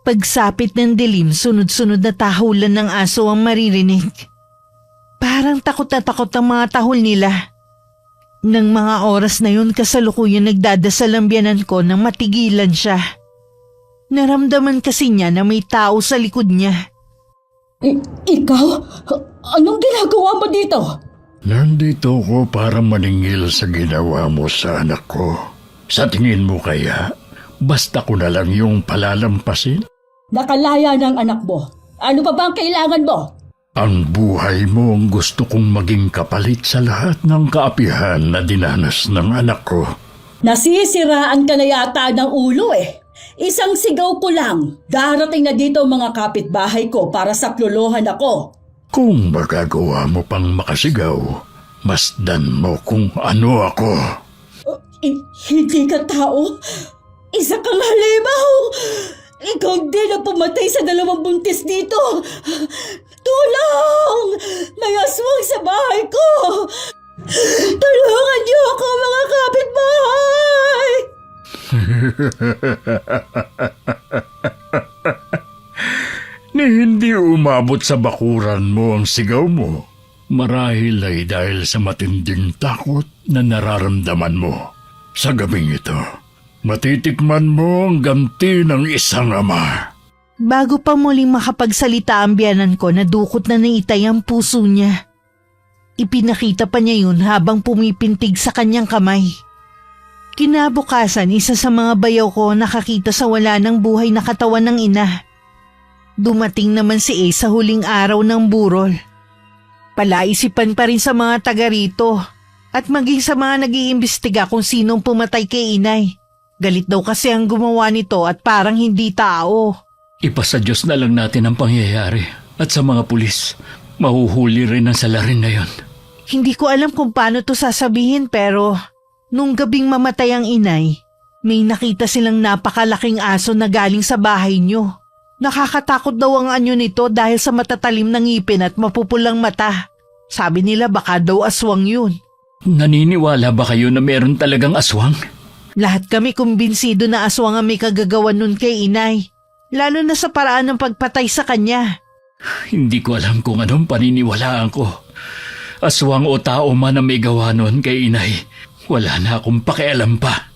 Pagsapit ng dilim, sunod-sunod na tahulan ng aso ang maririnig. Parang takot na takot ang mga tahol nila. Nang mga oras na yun, kasalukuyan nagdadasal ang biyanan ko nang matigilan siya. Naramdaman kasi niya na may tao sa likod niya. Ikaw? Anong ginagawa mo dito? Nandito ko para maningil sa ginawa mo sa anak ko. Sa tingin mo kaya, basta ko na lang yung palalampasin? Nakalaya ng anak mo. Ano pa bang kailangan mo? Ang buhay mo ang gusto kong maging kapalit sa lahat ng kaapihan na dinanas ng anak ko. Nasisiraan ka na yata ng ulo eh. Isang sigaw ko lang. Darating na dito ang mga kapitbahay ko para saklolohan ako. Kung magagawa mo pang makasigaw, masdan mo kung ano ako. Hindi ka tao. Isa kang halimaw. Ikaw din ang pumatay sa 2 buntis dito. Tulong! May aswang sa bahay ko. Tulungan niyo ako, mga kapitbahay! Ni hindi umabot sa bakuran mo ang sigaw mo. Marahil ay dahil sa matinding takot na nararamdaman mo. Sa gabing ito, matitikman mo ang ganti ng isang ama. Bago pa muling makapagsalita ang biyanan ko, nadukot na naitay ang puso niya. Ipinakita pa niya yun habang pumipintig sa kanyang kamay. Kinabukasan, isa sa mga bayaw ko nakakita sa wala ng buhay na katawan ng ina. Dumating naman si Ace sa huling araw ng burol. Palaisipan pa rin sa mga taga rito at maging sa mga nag-iimbestiga kung sinong pumatay kay inay. Galit daw kasi ang gumawa nito at parang hindi tao. Ipasa Diyos na lang natin ang pangyayari at sa mga pulis. Mahuhuli rin ang salarin na yon. Hindi ko alam kung paano to sasabihin pero nung gabing mamatay ang inay, may nakita silang napakalaking aso na galing sa bahay niyo. Nakakatakot daw ang anyo nito dahil sa matatalim ng ngipin at mapupulang mata. Sabi nila baka daw aswang yun. Naniniwala ba kayo na meron talagang aswang? Lahat kami kumbinsido na aswang ang may kagagawan nun kay inay. Lalo na sa paraan ng pagpatay sa kanya. Hindi ko alam kung anong paniniwalaan ko. Aswang o tao man na may gawa nun kay inay, wala na akong pakialam pa.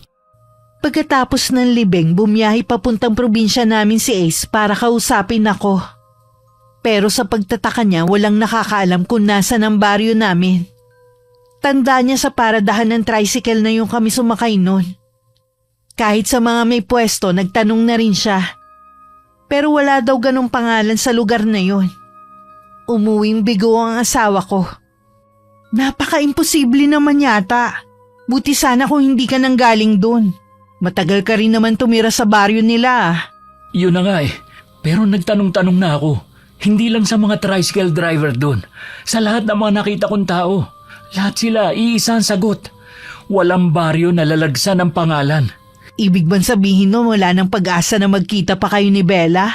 Pagkatapos ng libing, bumiyahe papuntang probinsya namin si Ace para kausapin ako. Pero sa pagtataka niya, walang nakakaalam kung nasa ng baryo namin. Tanda niya sa paradahan ng tricycle na yung kami sumakay nun. Kahit sa mga may pwesto, nagtanong na rin siya. Pero wala daw ganong pangalan sa lugar na yon. Umuwing bigo ang asawa ko. Napaka-imposible naman yata. Buti sana kung hindi ka nang galing doon. Matagal ka rin naman tumira sa baryo nila. Yun na nga eh. Pero nagtanong-tanong na ako. Hindi lang sa mga tricycle driver doon. Sa lahat ng mga nakita kong tao. Lahat sila, iisa ang sagot. Walang baryo na lalagsan ng pangalan. Ibig bang sabihin no wala nang pag-asa na magkita pa kayo ni Bella?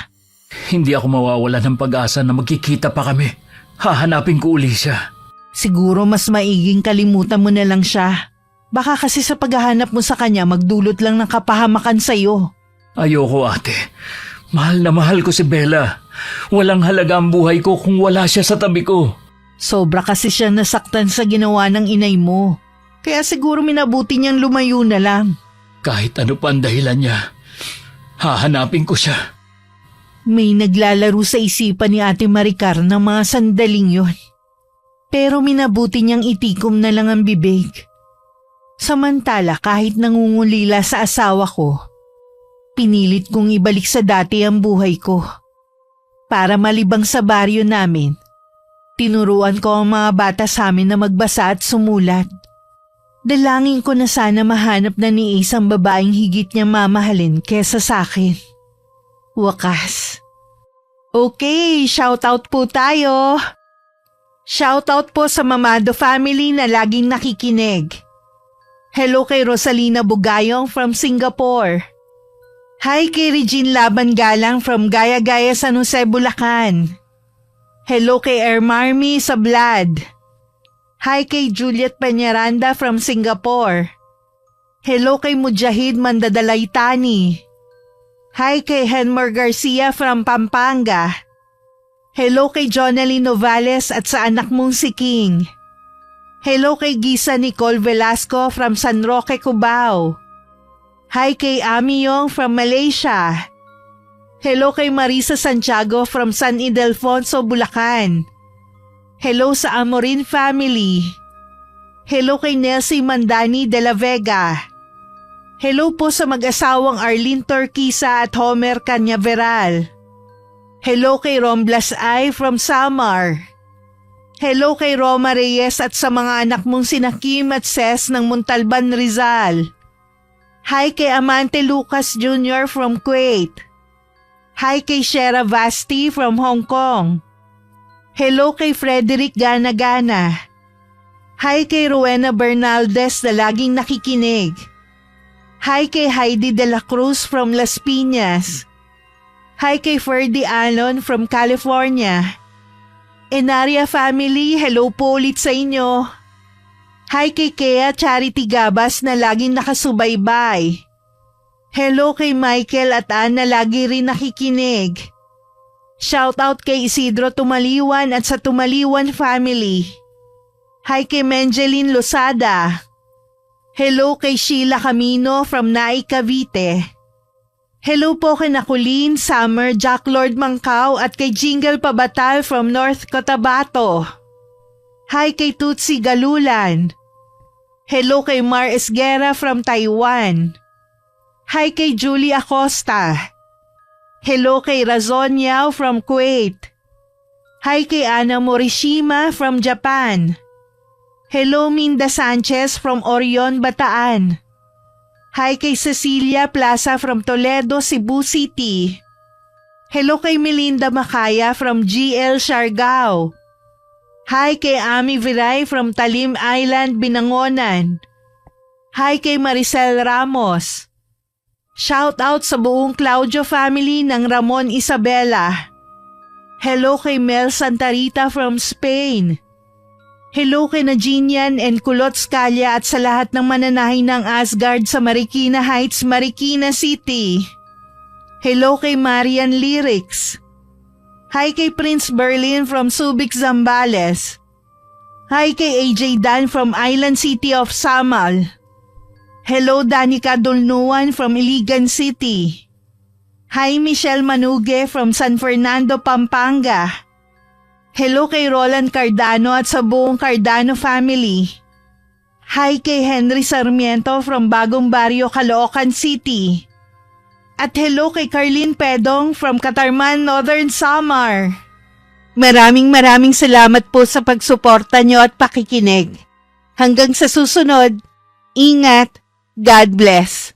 Hindi ako mawawala ng pag-asa na magkikita pa kami. Hahanapin ko uli siya. Siguro mas maiging kalimutan mo na lang siya. Baka kasi sa paghahanap mo sa kanya magdulot lang ng kapahamakan sa'yo. Ayoko ate. Mahal na mahal ko si Bella. Walang halaga ang buhay ko kung wala siya sa tabi ko. Sobra kasi siya nasaktan sa ginawa ng inay mo. Kaya siguro minabuti niyang lumayo na lang. Kahit ano pa ang dahilan niya, hahanapin ko siya. May naglalaro sa isipan ni Ate Maricar ng mga sandaling yon. Pero minabuti niyang itikom na lang ang bibig. Samantala kahit nangungulila sa asawa ko, pinilit kong ibalik sa dati ang buhay ko. Para malibang sa baryo namin, Tinuruan ko ang mga bata sa amin na magbasa at sumulat. Dalangin ko na sana mahanap na ni Ace ang babaeng higit niya mamahalin kesa sa akin. Wakas. Okay, shoutout po tayo. Shoutout po sa Mamado family na laging nakikinig. Hello kay Rosalina Bugayong from Singapore. Hi kay Regine Laban Galang from Gaya-Gaya, San Jose, Bulacan. Hello kay Ermarmi sa Blad. Hi kay Juliet Peñaranda from Singapore. Hello kay Mujahid Mandadalaytani. Hi kay Henmar Garcia from Pampanga. Hello kay Jonalyn Novales at sa anak mong si King. Hello kay Gisa Nicole Velasco from San Roque, Cubao. Hi kay Ami Yong from Malaysia. Hello kay Marisa Santiago from San Ildefonso, Bulacan. Hello sa Amorin family. Hello kay Nelsie Mandani de la Vega. Hello po sa mag-asawang Arlene Turquisa at Homer Canyaveral. Hello kay Romblas I from Samar. Hello kay Roma Reyes at sa mga anak mong sina Kim at Ses ng Montalban, Rizal. Hi kay Amante Lucas Jr. from Kuwait. Hi kay Shera Vasti from Hong Kong. Hello kay Frederick Gana-Gana. Hi kay Rowena Bernaldez na laging nakikinig. Hi kay Heidi De La Cruz from Las Piñas. Hi kay Ferdy Alon from California. Enaria family, hello po ulit sa inyo. Hi kay Kea Charity Gabas na laging nakasubaybay. Hello kay Michael at Ann na lagi rin nakikinig. Shoutout kay Isidro Tumaliwan at sa Tumaliwan family. Hi kay Menjeline Losada. Hello kay Sheila Camino from Naik, Cavite. Hello po kay Nakulin, Summer, Jack Lord Mangkaw at kay Jingle Pabatal from North Cotabato. Hi kay Tutsi Galulan. Hello kay Mar Esguera from Taiwan. Hi kay Julie Acosta. Hello kay Razon Yao from Kuwait. Hi kay Ana Morishima from Japan. Hello Minda Sanchez from Orion, Bataan. Hi kay Cecilia Plaza from Toledo, Cebu City. Hello kay Melinda Macaya from GL Siargao. Hi kay Ami Viray from Talim Island, Binangonan. Hi kay Maricel Ramos. Shout out sa buong Claudio family ng Ramon Isabela. Hello kay Mel Santarita from Spain. Hello kay Najinian and Kulot Scalia at sa lahat ng mananahi ng Asgard sa Marikina Heights, Marikina City. Hello kay Marian Lyrics. Hi kay Prince Berlin from Subic, Zambales. Hi kay AJ Dan from Island City of Samal. Hello Danica Dulnuan from Iligan City. Hi Michelle Manuge from San Fernando, Pampanga. Hello kay Roland Cardano at sa buong Cardano family. Hi kay Henry Sarmiento from Bagong Barrio, Caloocan City. At hello kay Carlene Pedong from Catarman, Northern Samar. Maraming salamat po sa pagsuporta nyo at pakikinig. Hanggang sa susunod, ingat, God bless.